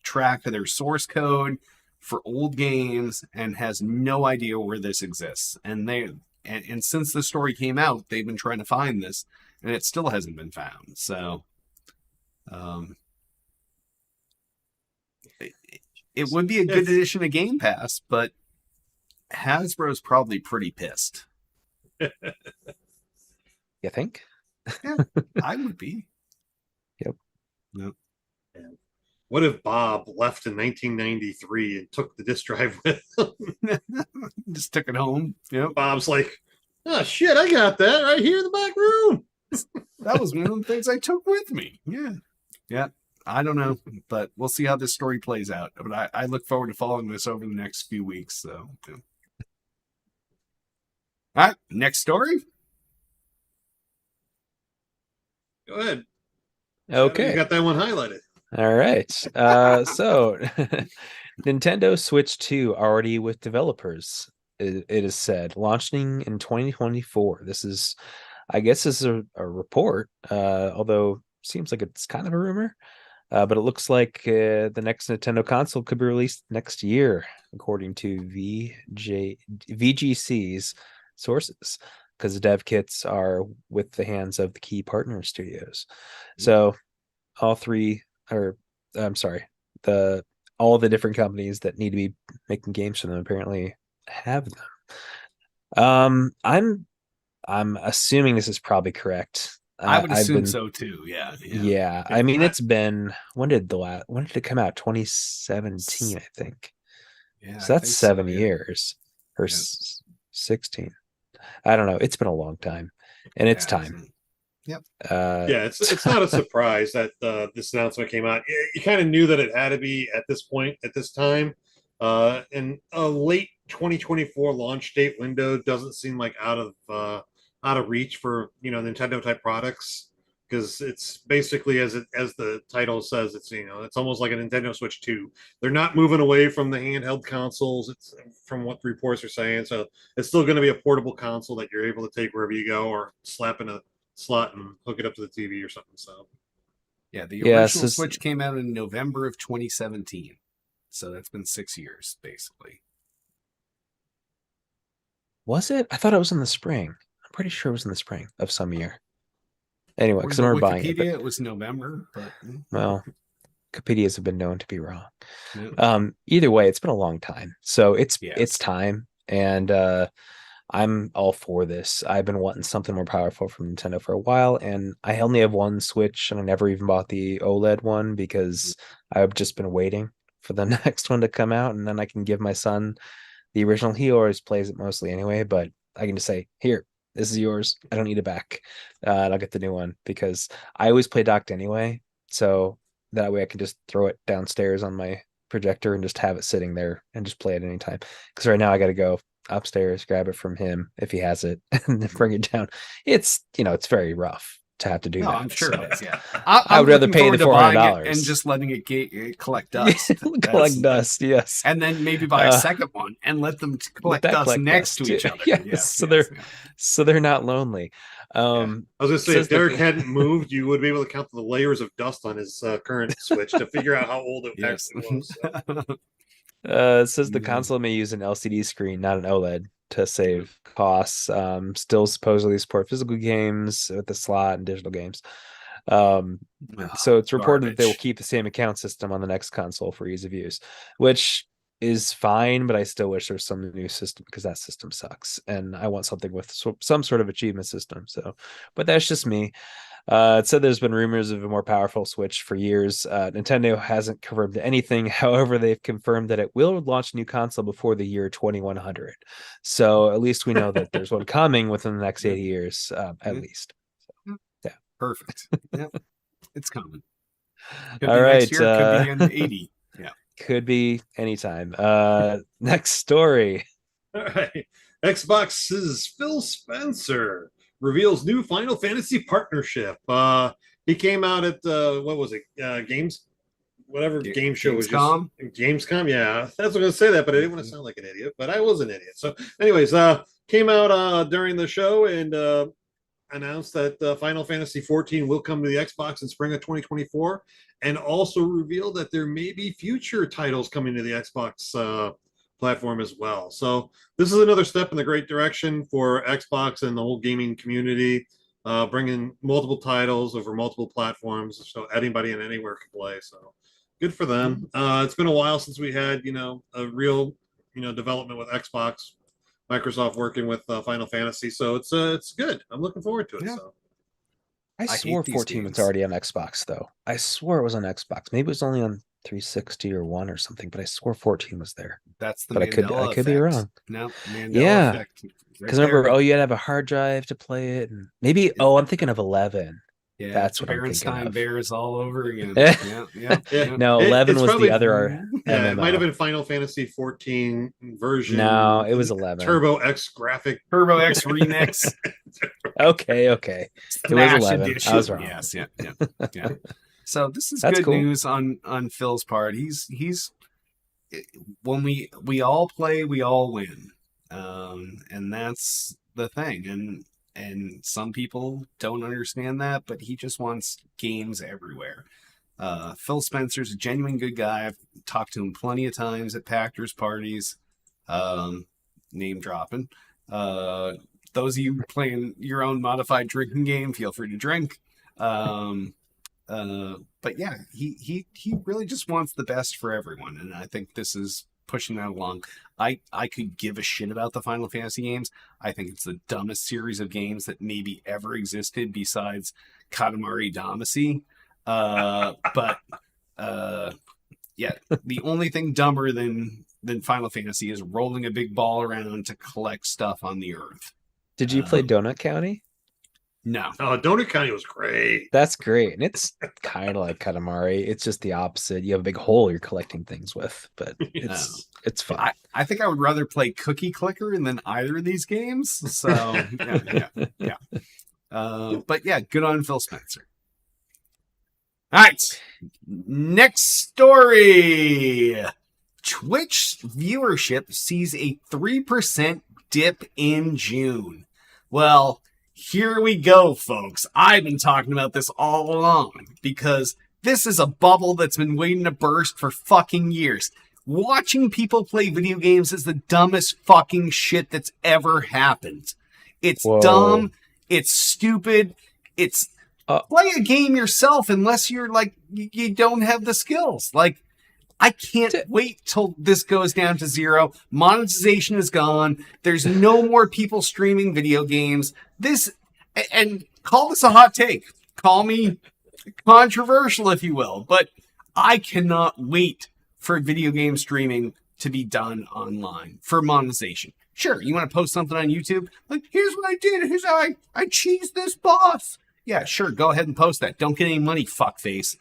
track of their source code for old games and has no idea where this exists. And since the story came out, they've been trying to find this, and it still hasn't been found. So, it would be a good addition to Game Pass, but Hasbro's probably pretty pissed. You think? Yeah, I would be. Yep. Yep. What if Bob left in 1993 and took the disk drive with him? Just took it home. Yep. Bob's like, oh shit, I got that right here in the back room. That was one of the things I took with me. Yeah. Yeah. I don't know, but we'll see how this story plays out. But I look forward to following this over the next few weeks. So, yeah. All right, next story. Go ahead. Okay. You got that one highlighted. All right. So Nintendo Switch 2 already with developers, it is said, launching in 2024. This is, I guess, this is a report, although seems like it's kind of a rumor. But it looks like the next Nintendo console could be released next year, according to VGC's sources, because the dev kits are with the hands of the key partner studios. So all three, or I'm sorry, all the different companies that need to be making games for them apparently have them. I'm assuming this is probably correct. I would assume so too. Yeah. Yeah. I mean, it's been, when did it come out? 2017, I think. Yeah. So that's 7 years or 16. I don't know. It's been a long time, and it's time. Yep. Yeah, it's not a surprise that this announcement came out. You kind of knew that it had to be at this point, at this time. And a late 2024 launch date window doesn't seem like out of reach for Nintendo type products, because it's basically as the title says, it's almost like a Nintendo Switch 2. They're not moving away from the handheld consoles. It's from what reports are saying. So it's still going to be a portable console that you're able to take wherever you go, or slap in a slot and hook it up to the TV or something. So yeah, the original Switch came out in November of 2017. So that's been 6 years, basically. Was it? I thought it was in the spring. I'm pretty sure it was in the spring of some year. Anyway, because I remember buying it. Wikipedia, it was November, but well, Wikipedias have been known to be wrong. Yeah. Either way, it's been a long time, so it's time, and I'm all for this. I've been wanting something more powerful from Nintendo for a while, and I only have one Switch, and I never even bought the OLED one because I've just been waiting for the next one to come out, and then I can give my son the original. He always plays it mostly anyway, but I can just say, here, this is yours. I don't need it back. And I'll get the new one because I always play docked anyway. So that way I can just throw it downstairs on my projector and just have it sitting there and just play it anytime. Because right now I got to go upstairs, grab it from him if he has it, and then bring it down. It's it's very rough to have to do No, that. I'm sure so. it is. Yeah, I would rather pay the $400 and just letting it collect dust. collect dust. Yes, and then maybe buy a second one and let them collect that dust collect next dust to each too. other. Yes, so they're not lonely. I was gonna say, says if Derek the- hadn't moved, you would be able to count the layers of dust on his current Switch to figure out how old it Yes. actually was. So. It says the console may use an LCD screen, not an OLED, to save costs. Still supposedly support physical games with the slot and digital games. So it's reported that they will Garbage. keep the same account system on the next console for ease of use, which is fine, but I still wish there's some new system because that system sucks, and I want something with some sort of achievement system. So, but that's just me. It said there's been rumors of a more powerful Switch for years. Nintendo hasn't confirmed anything. However, they've confirmed that it will launch a new console before the year 2100. So at least we know that there's one coming within the next 80 years, at least. Perfect. Yep. It's coming. Could All be right, next year, could be in 80. Yeah. Could be anytime. Next story. All right. Xbox's Phil Spencer reveals new Final Fantasy partnership. He came out at what was it? Games, whatever game show was Gamescom? just Gamescom. Yeah, that's what I was gonna say that, but I didn't want to sound like an idiot. But I was an idiot. So, anyways, came out during the show and announced that Final Fantasy 14 will come to the Xbox in spring of 2024, and also revealed that there may be future titles coming to the Xbox platform as well. So this is another step in the great direction for Xbox and the whole gaming community, bringing multiple titles over multiple platforms, so anybody and anywhere can play. So good for them. It's been a while since we had a real development with Xbox. Microsoft working with Final Fantasy, so it's good. I'm looking forward to it. Yeah. So I hate swore these 14 was games. already on Xbox, though. I swore it was on Xbox. Maybe it was only on 360 or one or something, but I swore 14 was there. That's the But I could Mandela be effect. wrong. No, Mandela Yeah. effect. Right Because remember, there. you had to have a hard drive to play it, and maybe. I'm thinking of 11. Yeah, That's what I'm thinking Berenstein of. Bears all over again. Yeah. Yeah. No, It- 11 it's was probably- the other yeah, it might MMO. have been Final Fantasy 14 version. No, it was 11. Turbo X graphic. Turbo X Remix. Okay. It was Smash 11. Edition. I was wrong. Yes, yeah. So this is That's good cool. news on Phil's part. He's when we all play, we all win, and that's the thing. And some people don't understand that, but he just wants games everywhere. Phil Spencer's a genuine good guy. I've talked to him plenty of times at Packers parties. Name dropping. Those of you playing your own modified drinking game, feel free to drink. But yeah, he really just wants the best for everyone, and I think this is pushing that along. I could give a shit about the Final Fantasy games. I think it's the dumbest series of games that maybe ever existed besides Katamari Damacy. Yeah, the only thing dumber than Final Fantasy is rolling a big ball around to collect stuff on the earth. Did you play Donut County? No. Oh, Donut County was great. That's great. And it's kind of like Katamari. It's just the opposite. You have a big hole you're collecting things with, but it's fun. I think I would rather play Cookie Clicker than either of these games. So, yeah. But yeah, good on Phil Spencer. All right. Next story. Twitch viewership sees a 3% dip in June. Well, here we go, folks. I've been talking about this all along because this is a bubble that's been waiting to burst for fucking years. Watching people play video games is the dumbest fucking shit that's ever happened. It's dumb. It's stupid. It's play a game yourself unless you're like, you don't have the skills. Like, I can't wait till this goes down to zero. Monetization is gone. There's no more people streaming video games. And call this a hot take. Call me controversial, if you will. But I cannot wait for video game streaming to be done online for monetization. Sure, you want to post something on YouTube? Like, here's what I did. Here's how I cheesed this boss. Yeah, sure. Go ahead and post that. Don't get any money, fuckface.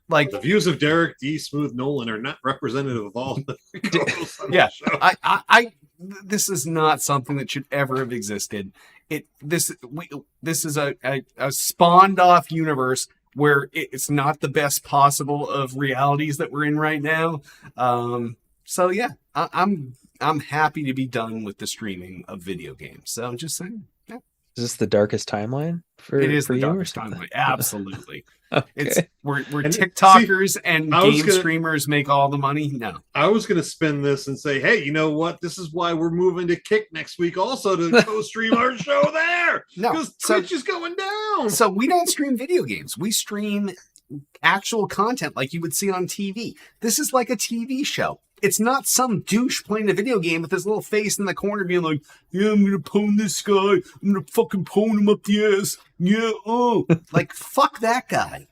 Like The views of Derek D. Smooth Nolan are not representative of all the co-hosts on Yeah. the show. This is not something that should ever have existed. This is a spawned off universe where it's not the best possible of realities that we're in right now. So yeah, I'm happy to be done with the streaming of video games. So I'm just saying, yeah, Is this the darkest timeline for it is for the you or darkest something? timeline. Absolutely. Okay. It's we're And TikTokers and I was game gonna- streamers make all the money. No. I was going to spin this and say, hey, you know what? This is why we're moving to Kick next week also to co-stream our show there. No. Because So- Twitch is going down. So we don't stream video games. We stream actual content like you would see on TV. This is like a TV show. It's not some douche playing a video game with his little face in the corner being like, yeah, I'm going to pwn this guy. I'm going to fucking pwn him up the ass. Yeah, oh. Like, fuck that guy.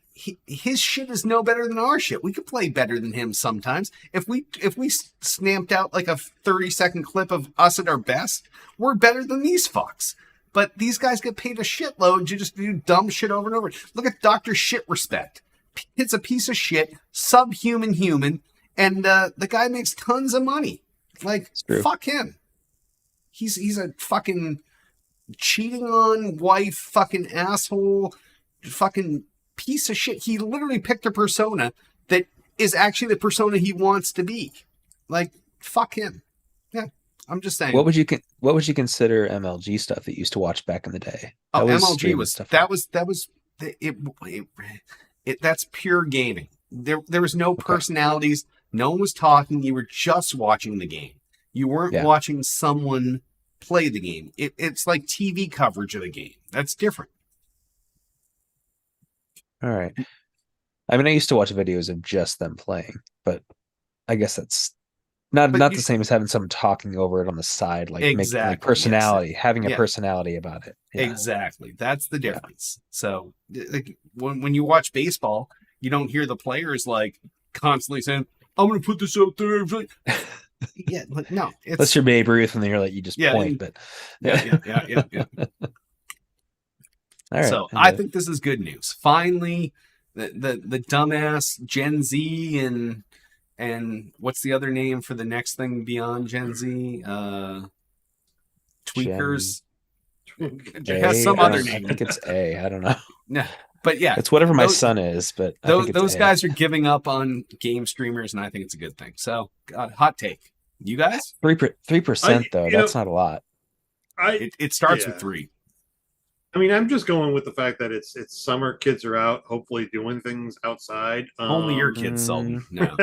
His shit is no better than our shit. We could play better than him sometimes. If we snapped out like a 30-second clip of us at our best, we're better than these fucks. But these guys get paid a shitload to just do dumb shit over and over. Look at Dr. Shit Respect. It's a piece of shit, subhuman human, and the guy makes tons of money. Like, true. fuck him. He's a fucking cheating on wife, fucking asshole, fucking piece of shit. He literally picked a persona that is actually the persona he wants to be. Like, fuck him. Yeah, I'm just saying. What would you consider MLG stuff that you used to watch back in the day? Oh, That was MLG streaming was stuff. that's pure gaming. There was no personalities. No one was talking. You were just watching the game. You weren't Yeah. watching someone play the game. It's like TV coverage of the game. That's different. All right. I mean, I used to watch videos of just them playing, but I guess that's not But not you- the same as having someone talking over it on the side, like making Exactly, like personality, having a Yeah. personality about it. Yeah. Exactly. That's the difference. So like, when you watch baseball, you don't hear the players like constantly saying, I'm going to put this out there. It's like, yeah, but no. It's, Unless you're Babe Ruth and then you're like you just Yeah, point, but yeah. all right. So I think this is good news. Finally, the dumbass Gen Z and what's the other name for the next thing beyond Gen Z? Tweakers. It has some other I name. think it's A. I don't know. No, but yeah, It's whatever my those- son is, but I those think it's those A. guys are giving up on game streamers, and I think it's a good thing. So, hot take. You guys? 3% though. you know- That's not a lot. It starts Yeah. with 3. I mean, I'm just going with the fact that it's summer, kids are out, hopefully doing things outside. Only your kids, Sultan. No,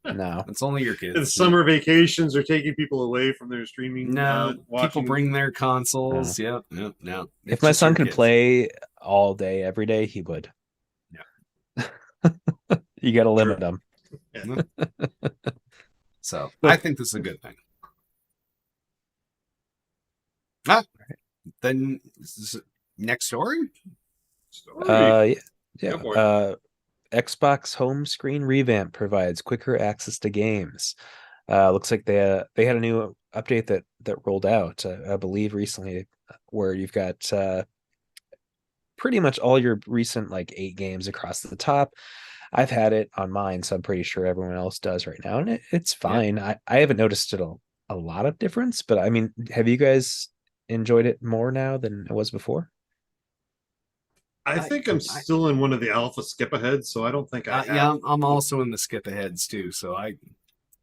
No. it's only your kids. And summer vacations are taking people away from their streaming. No, people watching. bring their consoles. Yep, no. If It's my just son your could kids. play all day, every day, he would. Yeah. You got to limit him. So I think this is a good thing. Then next story. Story. Yeah. Go for it. Xbox home screen revamp provides quicker access to games. Looks like they had a new update that rolled out, I believe, recently, where you've got pretty much all your recent like 8 games across the top. I've had it on mine, so I'm pretty sure everyone else does right now, and it's fine. I haven't noticed it a lot of difference, but I mean, have you guys enjoyed it more now than it was before? I think I'm still in one of the alpha skip aheads, so I don't think I have. Yeah, I'm also in the skip aheads too. So I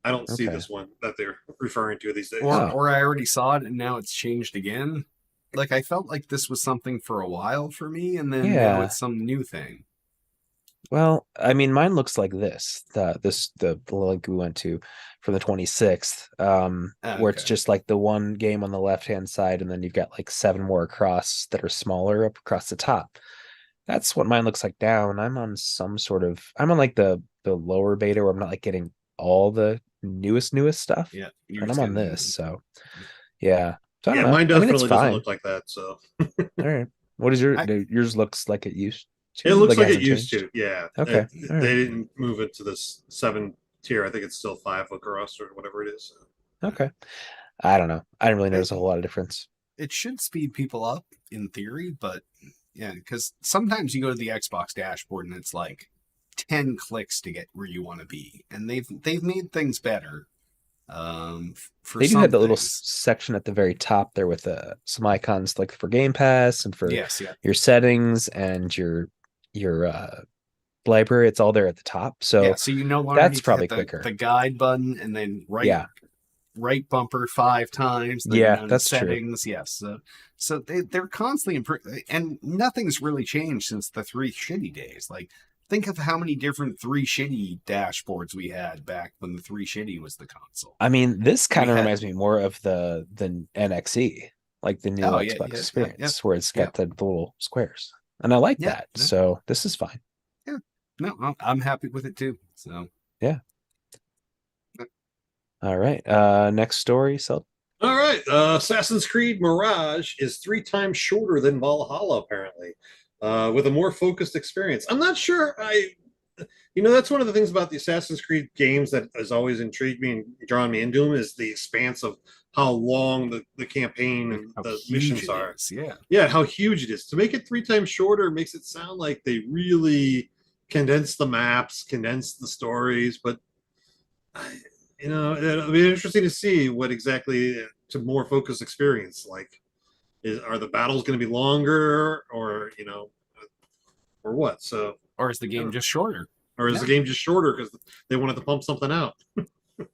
don't see Okay. this one that they're referring to these days. or I already saw it and now it's changed again. Like I felt like this was something for a while for me, and then now Yeah. it's some new thing. Well, I mean, mine looks like this. The link we went to for the 26th, where it's Okay. just like the one game on the left hand side, and then you've got like 7 more across that are smaller up across the top. That's what mine looks like now, and I'm on I'm on like the lower beta where I'm not like getting all the newest stuff, Yeah, and I'm on this, so yeah. So I don't Yeah, know. mine I mean, it's definitely doesn't fine. look like that. So All right. What is your I- yours looks like it used to? it looks like it hasn't used changed? to. Yeah. Okay, They all right. didn't move it to this 7 tier. I think it's still 5 across or whatever it is. Okay. I don't know. I didn't really notice a Hey. whole lot of difference. It should speed people up in theory, but yeah, because sometimes you go to the Xbox dashboard and it's like 10 clicks to get where you want to be, and they've made things better. For They do some have the little things. section at the very top there with some icons like for Game Pass and for Yes, yeah, your settings and your library. It's all there at the top. So yeah. So you no longer that's need to probably hit quicker. the guide button and then right bumper 5 times. Then Yeah, you're down that's true. settings. Yes, so they're constantly improving, and nothing's really changed since the 3 shitty days. Like, think of how many different 3 shitty dashboards we had back when the 3 shitty was the console. I mean, this kind We of had- reminds me more of the NXE, like the new Oh, yeah, Xbox yeah, experience, where it's yeah. got the little squares. And I like Yeah, that. yeah. So this is fine. No, I'm happy with it too. So All right. Next story. So All right, Assassin's Creed Mirage is 3 times shorter than Valhalla, apparently, with a more focused experience. I'm not sure. That's one of the things about the Assassin's Creed games that has always intrigued me and drawn me into them is the expanse of how long the campaign and how the huge missions it are. is, yeah. Yeah, how huge it is. To make it 3 times shorter makes it sound like they really condense the maps, condense the stories, but it'll be interesting to see what exactly to more focused experience. Like, are the battles going to be longer, or or what? So, Or is the game just shorter? or is the game just shorter because they wanted to pump something out?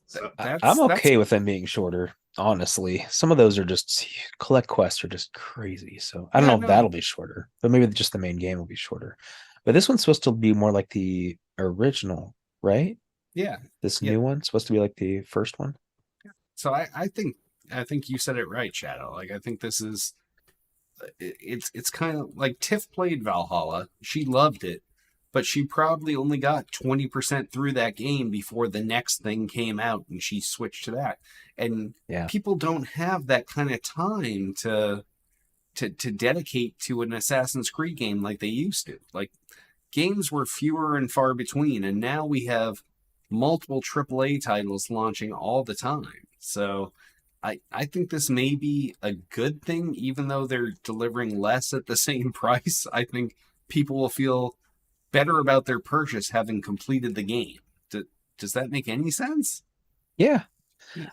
So, I'm okay with them being shorter. Honestly, some of those are just collect quests are just crazy. So I don't Yeah, know if no. that'll be shorter, but maybe just the main game will be shorter. But this one's supposed to be more like the original, right? Yeah. This Yeah. new one's supposed to be like the first one. So I think you said it right, Shadow. Like, I think this is it's kind of like Tiff played Valhalla. She loved it, but she probably only got 20% through that game before the next thing came out and she switched to that. And Yeah. people don't have that kind of time to dedicate to an Assassin's Creed game like they used to. Like, games were fewer and far between, and now we have multiple AAA titles launching all the time. So I think this may be a good thing, even though they're delivering less at the same price. I think people will feel better about their purchase having completed the game. Does that make any sense? Yeah.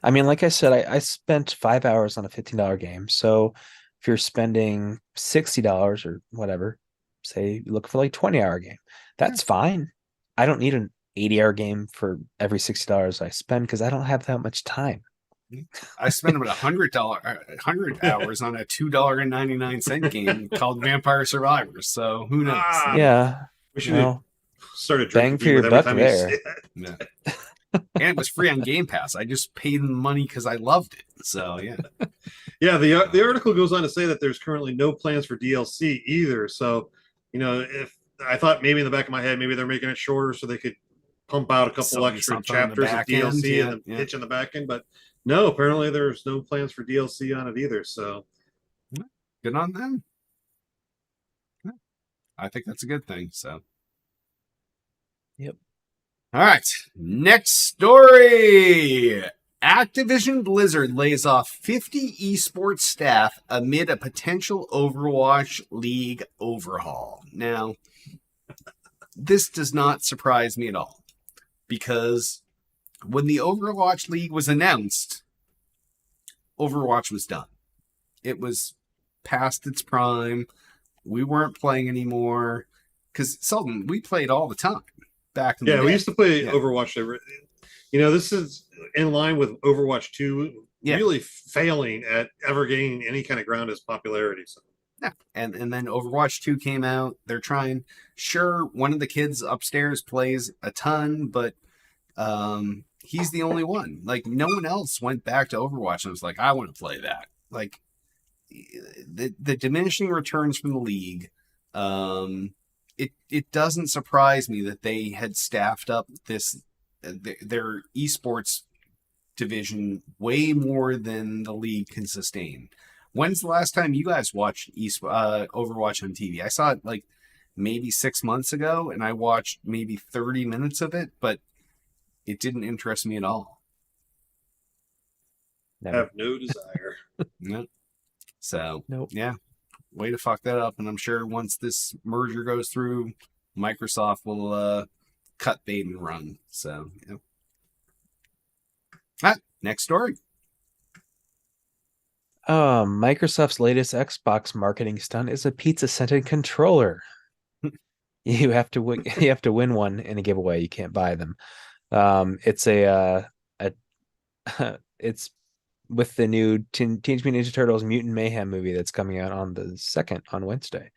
I mean, like I said, I spent 5 hours on a $15 game. So if you're spending $60 or whatever, say you look for like 20-hour game, that's fine. I don't need an 80-hour game for every $60 I spend because I don't have that much time. I spent about $100 hours on a $2.99 game called Vampire Survivors. So who knows? Yeah. we should Well, have started bang drinking for your with every buck time you there. say that. Yeah. And it was free on Game Pass. I just paid them money because I loved it. So yeah. Yeah, the article goes on to say that there's currently no plans for DLC either. So, if I thought maybe in the back of my head, maybe they're making it shorter so they could pump out a couple Something extra on the chapters of back end, DLC yeah, and then yeah. pitch in the back end. But no, apparently there's no plans for DLC on it either. So, Good on them. Yeah. I think that's a good thing. So. Yep. All right. Next story. Activision Blizzard lays off 50 esports staff amid a potential Overwatch League overhaul. Now, this does not surprise me at all, because when the Overwatch League was announced, Overwatch was done. It was past its prime. We weren't playing anymore. Because, Sultan, we played all the time back in the day. we used to play Yeah. Overwatch. This is in line with Overwatch 2 Yeah. really failing at ever gaining any kind of ground as popularity. So. Yeah. And then Overwatch 2 came out. They're trying. Sure, one of the kids upstairs plays a ton, but he's the only one. Like, no one else went back to Overwatch and was like, I want to play that. Like, the diminishing returns from the league, it doesn't surprise me that they had staffed up their esports division way more than the league can sustain. When's the last time you guys watched Overwatch on TV? I saw it like maybe 6 months ago, and I watched maybe 30 minutes of it, but it didn't interest me at all. Never. Have no desire. No. So Nope. yeah, way to fuck that up. And I'm sure once this merger goes through, Microsoft will cut bait and run. So yeah. Next story. Microsoft's latest Xbox marketing stunt is a pizza-scented controller. You have to win. You have to win one in a giveaway. You can't buy them. It's it's with the new Teenage Mutant Ninja Turtles Mutant Mayhem movie that's coming out on the 2nd on Wednesday,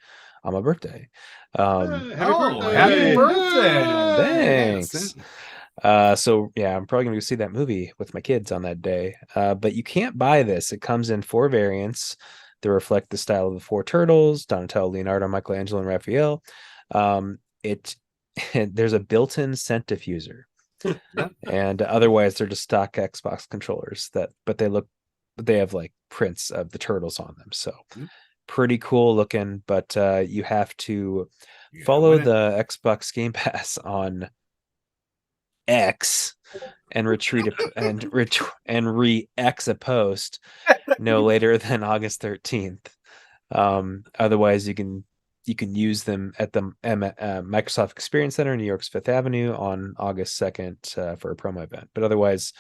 on my birthday. Happy birthday! Happy birthday! Thanks. Yes. So yeah, I'm probably gonna go see that movie with my kids on that day. But you can't buy this. It comes in 4 variants that reflect the style of the 4 turtles: Donatello, Leonardo, Michelangelo, and Raphael. There's a built-in scent diffuser. And otherwise they're just stock Xbox controllers but they have like prints of the turtles on them. So pretty cool looking, but you have to follow the Xbox Game Pass on X and re-X a post no later than August 13th. Otherwise you can use them at the Microsoft Experience Center in New York's Fifth Avenue on August 2nd for a promo event. But otherwise,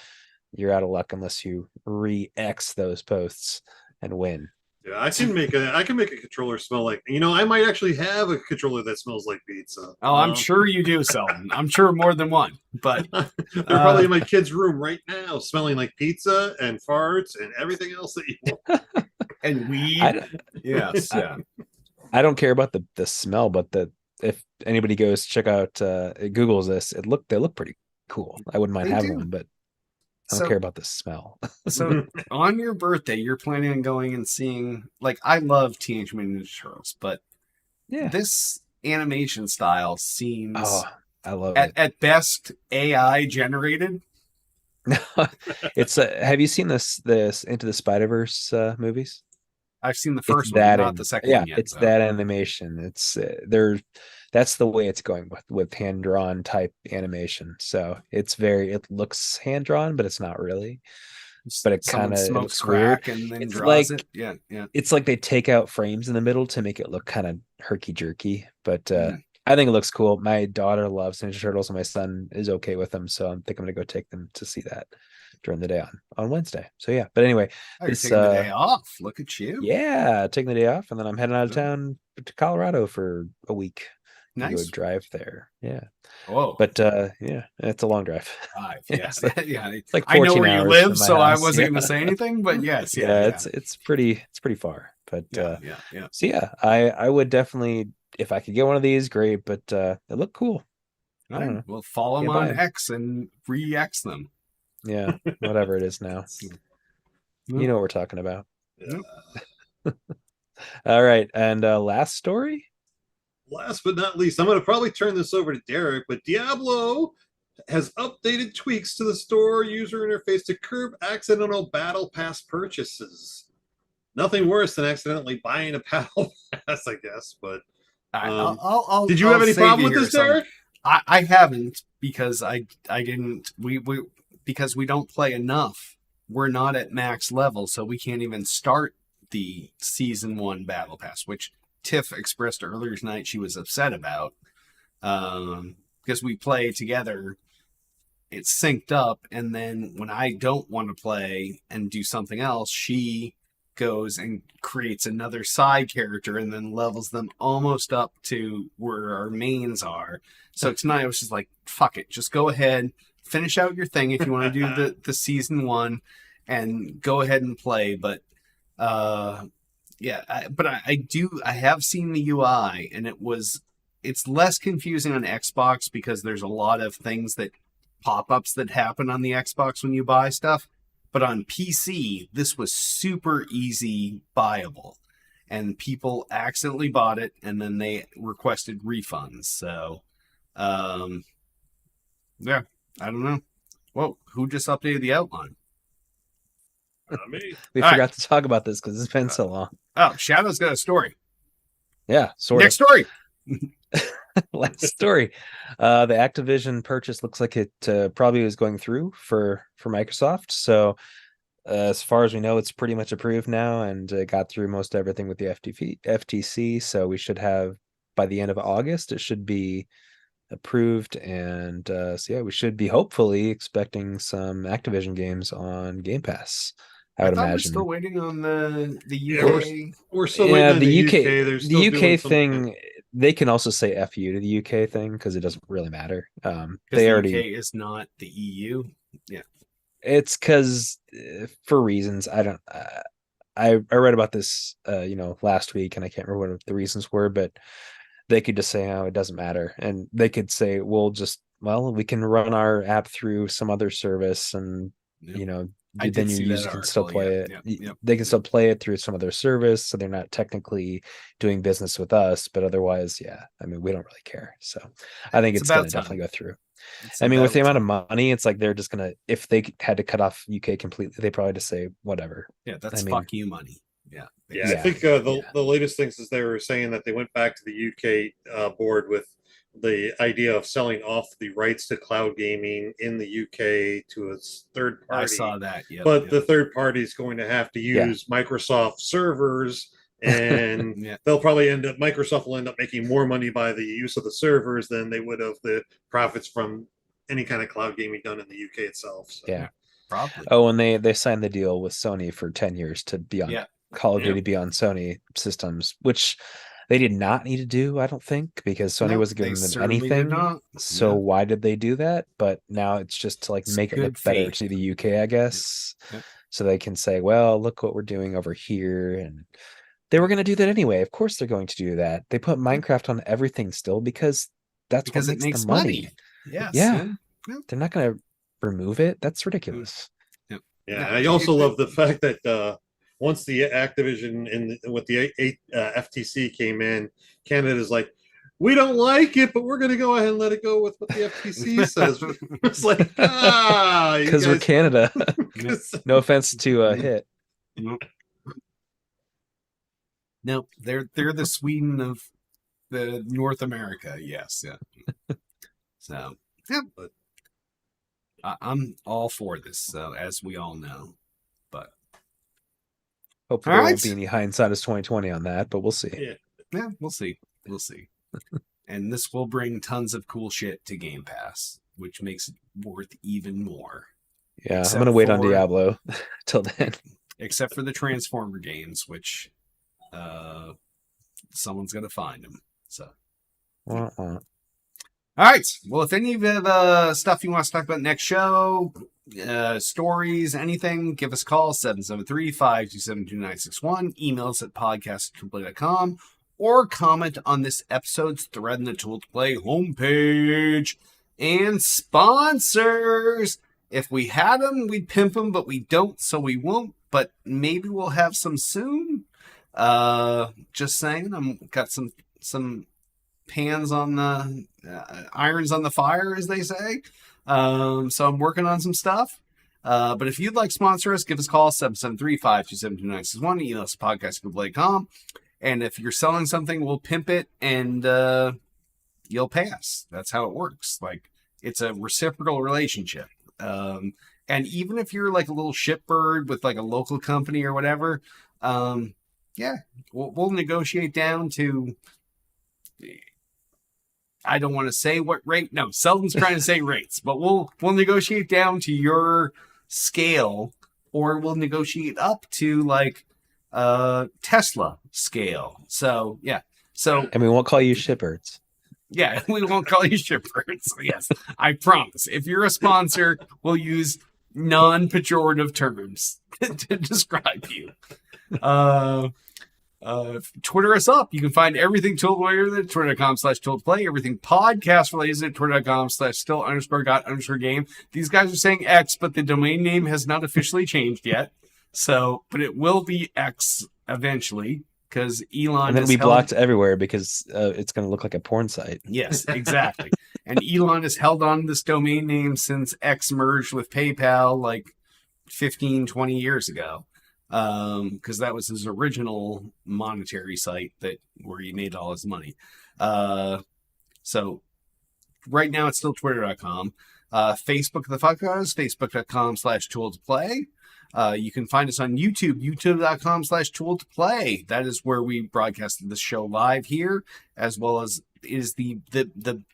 you're out of luck unless you re-X those posts and win. Yeah, I can make a controller smell like, I might actually have a controller that smells like pizza. Oh, I'm sure you do, Selden. I'm sure more than one. But they're probably in my kid's room right now, smelling like pizza and farts and everything else that you want. And weed. Yes. Yeah. I don't care about the smell, but if anybody goes check out Google's this, they look pretty cool. I wouldn't mind having one, but I don't care about the smell. So on your birthday, you're planning on going and seeing, like, I love Teenage Mutant Ninja Turtles, but this animation style seems I love it. At best AI generated. It's have you seen this Into the Spider-Verse movies? I've seen the first one, not the second one yet. It's that animation. It's that's the way it's going with hand-drawn type animation. So it looks hand-drawn, but it's not really. But it kind of smokes crack and then it's draws like, it. Yeah, yeah. It's like they take out frames in the middle to make it look kind of herky-jerky. But I think it looks cool. My daughter loves Ninja Turtles, and my son is okay with them. So I think I'm gonna go take them to see that during the day on Wednesday. So yeah, but anyway, you're taking the day off. Look at you. Yeah, taking the day off, and then I'm heading out of town to Colorado for a week. Nice. Go drive there. Yeah. Whoa. But yeah, it's a long drive. Yes. Yeah. Like I know 14 where you hours live, from my so I house. wasn't going to say anything. But yes, yeah. It's pretty far. But yeah. So yeah, I would definitely, if I could get one of these, great. But it looked cool. All right. Well, follow them on X and re-X them. Yeah, whatever it is now. You know what we're talking about. Yeah. All right, and last story. Last but not least, I'm going to probably turn this over to Derek, but Diablo has updated tweaks to the store user interface to curb accidental battle pass purchases. Nothing worse than accidentally buying a battle pass, I guess. But did you have any problem with this, Derek? I haven't, because I didn't. Because we don't play enough. We're not at max level, so we can't even start the season 1 battle pass, which Tiff expressed earlier tonight she was upset about, because we play together, it's synced up, and then when I don't want to play and do something else, she goes and creates another side character and then levels them almost up to where our mains are. So tonight I was just like, fuck it, just go ahead, finish out your thing if you want to do the season 1 and go ahead and play. But I have seen the UI, and it's less confusing on Xbox because there's a lot of things that pop-ups that happen on the Xbox when you buy stuff. But on PC, this was super easy buyable, and people accidentally bought it and then they requested refunds. So yeah, I don't know. Whoa, who just updated the outline? Not me. We forgot to talk about this because it's been so long. Oh, Shadow's got a story. Yeah, sort Next story. last story. The Activision purchase looks like it probably is going through for Microsoft. So as far as we know, it's pretty much approved now, and it got through most everything with the FTC. So we should have by the end of August, it should be approved, and so yeah, we should be hopefully expecting some Activision games on Game Pass. I would thought we're imagine. still waiting on the Yeah, UK. We're still Yeah, waiting on the the UK, UK. They're the still doing UK some- thing. They can also say "f you" to the UK thing because it doesn't really matter. Because They the already. UK is not the EU. It's because for reasons I don't. I read about this, last week, and I can't remember what the reasons were, but they could just say, "Oh, it doesn't matter," and they could say, "Well, we can run our app through some other service, and Yep. you know, I did then see your that user can still article, play yeah, it. yep. They can still play it through some other service, so they're not technically doing business with us, but otherwise, yeah. I mean, we don't really care. So I think It's it's going about to definitely time. go through. It's I mean, with the about amount of time. money, it's like they're just gonna. If they had to cut off UK completely, they probably just say whatever. Yeah, that's I mean- fuck you money. Yeah. Yeah, Yeah, I think yeah. the latest things is they were saying that they went back to the UK board with the idea of selling off the rights to cloud gaming in the UK to a third party. I saw that. Yeah. But the third party is going to have to Yeah. use Microsoft servers, and Yeah. they'll probably Microsoft will end up making more money by the use of the servers than they would of the profits from any kind of cloud gaming done in the UK itself. So. Yeah. Probably. Oh, and they signed the deal with Sony for 10 years to be on Yeah. Call of Yeah. Duty be on Sony systems, which they did not need to do, I don't think, because Sony No, wasn't they giving them certainly did anything. not. So Yeah. why did they do that? But now it's just to It's make it good look better faith. to the UK, I guess. Yep. So they can say, well, look what we're doing over here. And they were going to do that anyway. Of course they're going to do that. They put Minecraft on everything still because that's Because what it makes makes the money. Yes. Yeah. Yeah. They're not going to remove it. That's ridiculous. Yeah, Yeah, and I also love the fact that once the Activision with the FTC came in, Canada's like, we don't like it, but we're going to go ahead and let it go with what the FTC says. It's like, you Because we're guys- Canada. 'cause- No offense to Hit. No, they're the Sweden of the North America. Yes, yeah. So yeah, but I'm all for this. So as we all know, but Hopefully All there right. won't be any hindsight as 2020 on that, but we'll see. Yeah. yeah, we'll see. We'll see. And this will bring tons of cool shit to Game Pass, which makes it worth even more. Yeah, Except I'm gonna wait on for- Diablo till then. Except for the Transformer games, which someone's gonna find them. So. Wah, wah. All right. Well, if any of the stuff you want us to talk about next show, stories, anything, give us a call, 773-527-2961. Email us at podcast@AAA.com or comment on this episode's thread in the Tool to Play homepage. And sponsors. If we had them, we'd pimp them, but we don't, so we won't. But maybe we'll have some soon. Just saying. I'm got some pans on the irons on the fire, as they say. So I'm working on some stuff. But if you'd like to sponsor us, give us a call, 773-527-2961. Email us at podcast@AAA.com. And if you're selling something, we'll pimp it and you'll pay us. That's how it works. Like, it's a reciprocal relationship. And even if you're like a little shipbird with like a local company or whatever, yeah, we'll negotiate down to, I don't want to say what rate. No, Selden's trying to say rates, but we'll negotiate down to your scale, or we'll negotiate up to like Tesla scale. So yeah. So And we won't call you shitbirds. yeah, we won't call you shippers. Yes, I promise. If you're a sponsor, we'll use non-pejorative terms to describe you. Twitter us up. You can find everything Tool related at twitter.com/ToolToPlay. Everything podcast related at twitter.com/still_got_game. These guys are saying X, but the domain name has not officially changed yet. So, but it will be X eventually because Elon And then has we held- blocked everywhere because it's going to look like a porn site. Yes, exactly. And Elon has held on to this domain name since X merged with PayPal like 15, 20 years ago. Because that was his original monetary site where he made all his money. So right now it's still twitter.com. Facebook the fuck us, facebook.com/tool to play. You can find us on YouTube, youtube.com/tool to play. That is where we broadcasted this show live here, as well as is the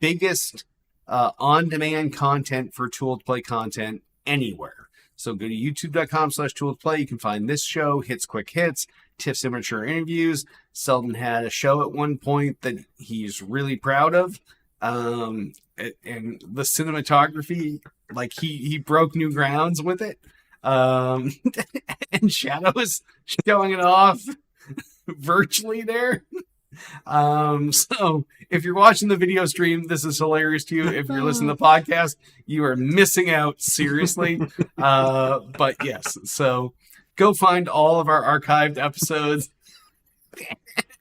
biggest on-demand content for Tool to Play content anywhere. So go to youtube.com/tool to play. You can find this show, Hits Quick Hits, Tiff's Immature Interviews. Selden had a show at one point that he's really proud of. And the cinematography, like he broke new grounds with it. And Shadow is showing it off virtually there. So if you're watching the video stream, this is hilarious to you. If you're listening to the podcast, you are missing out seriously. But yes, so go find all of our archived episodes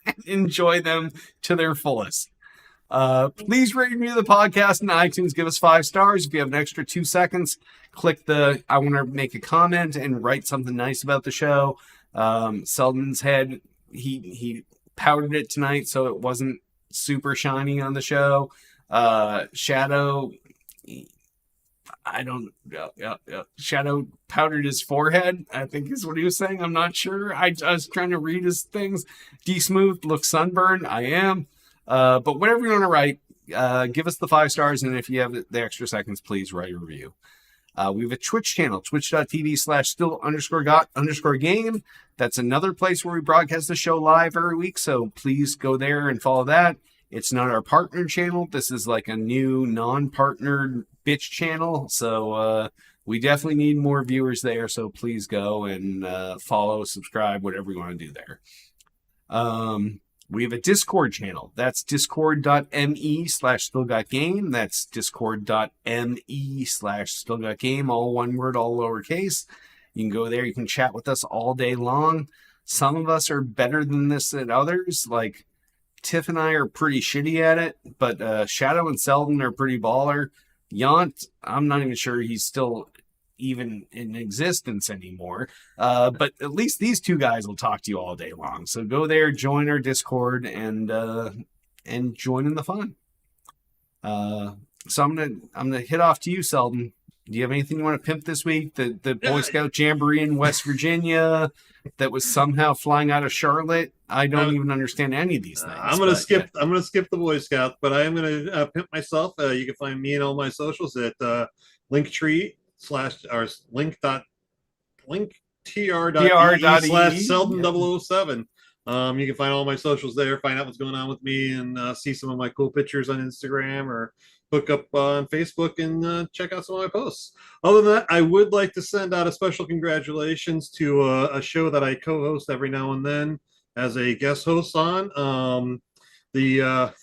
and enjoy them to their fullest. Please rate and review the podcast in iTunes. Give us 5 stars. If you have an extra 2 seconds, click the I want to make a comment and write something nice about the show. Selden's head, he powdered it tonight, so it wasn't super shiny on the show. Shadow, Shadow powdered his forehead, I think is what he was saying. I'm not sure. I was trying to read his things. D Smooth looks sunburned. I am. But whatever you want to write, give us the 5 stars, and if you have the extra seconds, please write a review. We have a Twitch channel, twitch.tv/still_game. That's another place where we broadcast the show live every week, so please go there and follow that. It's not our partner channel. This is like a new non-partnered bitch channel, so we definitely need more viewers there, so please go and follow, subscribe, whatever you want to do there. We have a Discord channel. That's discord.me/stillgotgame. That's discord.me/stillgotgame. All one word, all lowercase. You can go there. You can chat with us all day long. Some of us are better than this than others. Like Tiff and I are pretty shitty at it, but Shadow and Selden are pretty baller. Yont, I'm not even sure he's still even in existence anymore, but at least these 2 guys will talk to you all day long. So go there, join our Discord, and join in the fun. So I'm gonna hit off to you, Selden. Do you have anything you want to pimp this week? The Boy Scout Jamboree in West Virginia that was somehow flying out of Charlotte. I don't even understand any of these things. I'm gonna skip the Boy Scout, but I am gonna pimp myself. You can find me and all my socials at linktr.ee/Selden007. You can find all my socials there, find out what's going on with me, and see some of my cool pictures on Instagram, or hook up on Facebook and check out some of my posts. Other than that, I would like to send out a special congratulations to a show that I co-host every now and then as a guest host on. The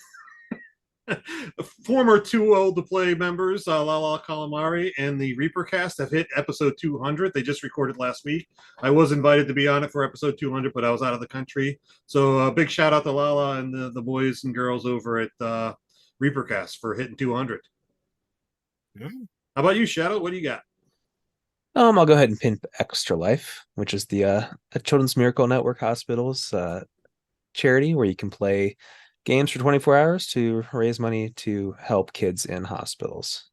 former Too Old to Play members, Lala Calamari and the Reapercast, have hit episode 200. They just recorded last week. I was invited to be on it for episode 200, but I was out of the country. So big shout out to Lala and the boys and girls over at Reapercast for hitting 200. How about you, Shadow? What do you got? I'll go ahead and pin Extra Life, which is the Children's Miracle Network Hospitals charity where you can play games for 24 hours to raise money to help kids in hospitals.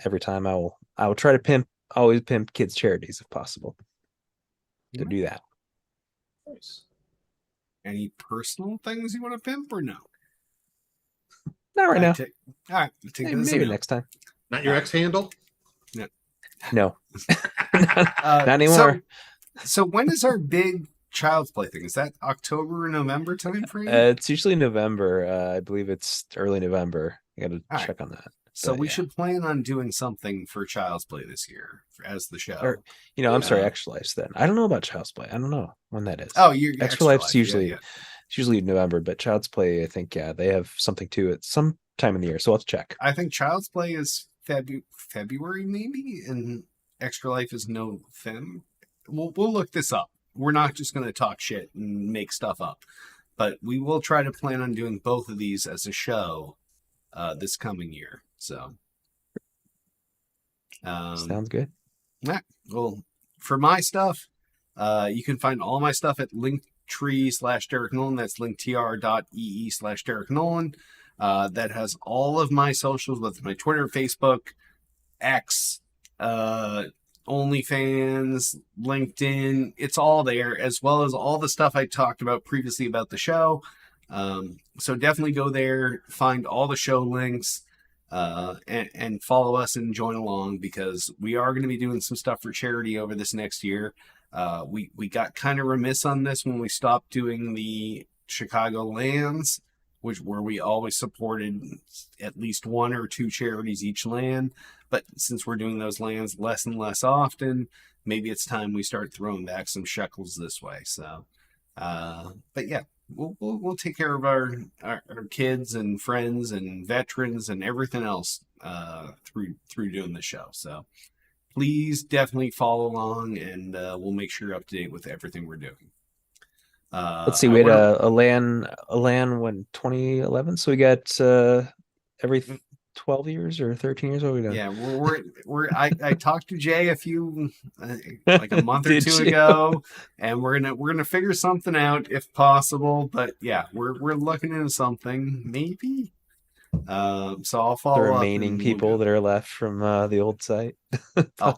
Every time I will try to always pimp kids charities if possible to do that. Nice. Any personal things you want to pimp or no? Not right now. All right. Maybe next time. Not your X handle? No. Not anymore. So when is our big Child's Play thing? Is that October or November time frame? It's usually November. I believe it's early November. I got to check on that. So we should plan on doing something for Child's Play this year as the show. Or, I'm sorry, Extra Life's then. I don't know about Child's Play. I don't know when that is. Oh, you're Extra Life's usually it's usually November, but Child's Play, I think, they have something to it some time in the year. So let's check. I think Child's Play is February maybe, and Extra Life is November. We'll look this up. We're not just going to talk shit and make stuff up, but we will try to plan on doing both of these as a show this coming year. So, sounds good. Yeah. Well, for my stuff, you can find all my stuff at Linktree/Derek Nolan. That's linktr.ee/Derek Nolan. that has all of my socials with my Twitter, Facebook, X, OnlyFans, LinkedIn. It's all there, as well as all the stuff I talked about previously about the show. So definitely go there, find all the show links, and follow us and join along, because we are going to be doing some stuff for charity over this next year. We got kind of remiss on this when we stopped doing the Chicago lands, where we always supported at least one or two charities each land. But since we're doing those lands less and less often, maybe it's time we start throwing back some shekels this way. So, but yeah, we'll take care of our kids and friends and veterans and everything else through doing the show. So please definitely follow along, and we'll make sure you're up to date with everything we're doing. Let's see. We had a LAN when 2011, so we got every 12 years or 13 years. What we done? Yeah, I talked to Jay a few like a month or two ago, and we're gonna figure something out if possible. But yeah, we're looking into something maybe. So I'll follow the up remaining people that are left from the old site.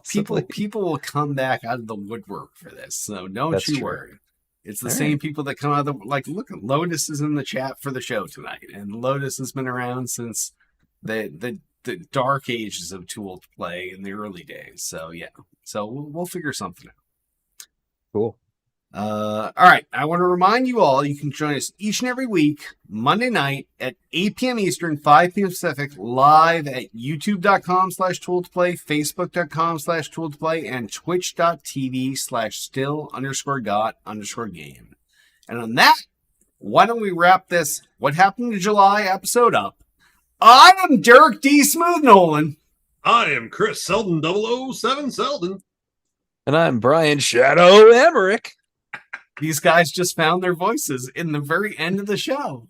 People will come back out of the woodwork for this, so don't That's you true. worry. It's the All same right. people that come out of the, like, look, Lotus is in the chat for the show tonight, and Lotus has been around since the dark ages of Tool to Play in the early days. So yeah, so we'll figure something out. Cool. All right. I want to remind you all, you can join us each and every week, Monday night at 8 p.m. Eastern, 5 p.m. Pacific, live at youtube.com/tool2play, facebook.com/tool2play, and twitch.tv/still_got_game. And on that, why don't we wrap this What Happened to July episode up? I am Derek D. Smooth Nolan. I am Chris Selden 007 Selden. And I'm Brian Shadow Emmerich. These guys just found their voices in the very end of the show.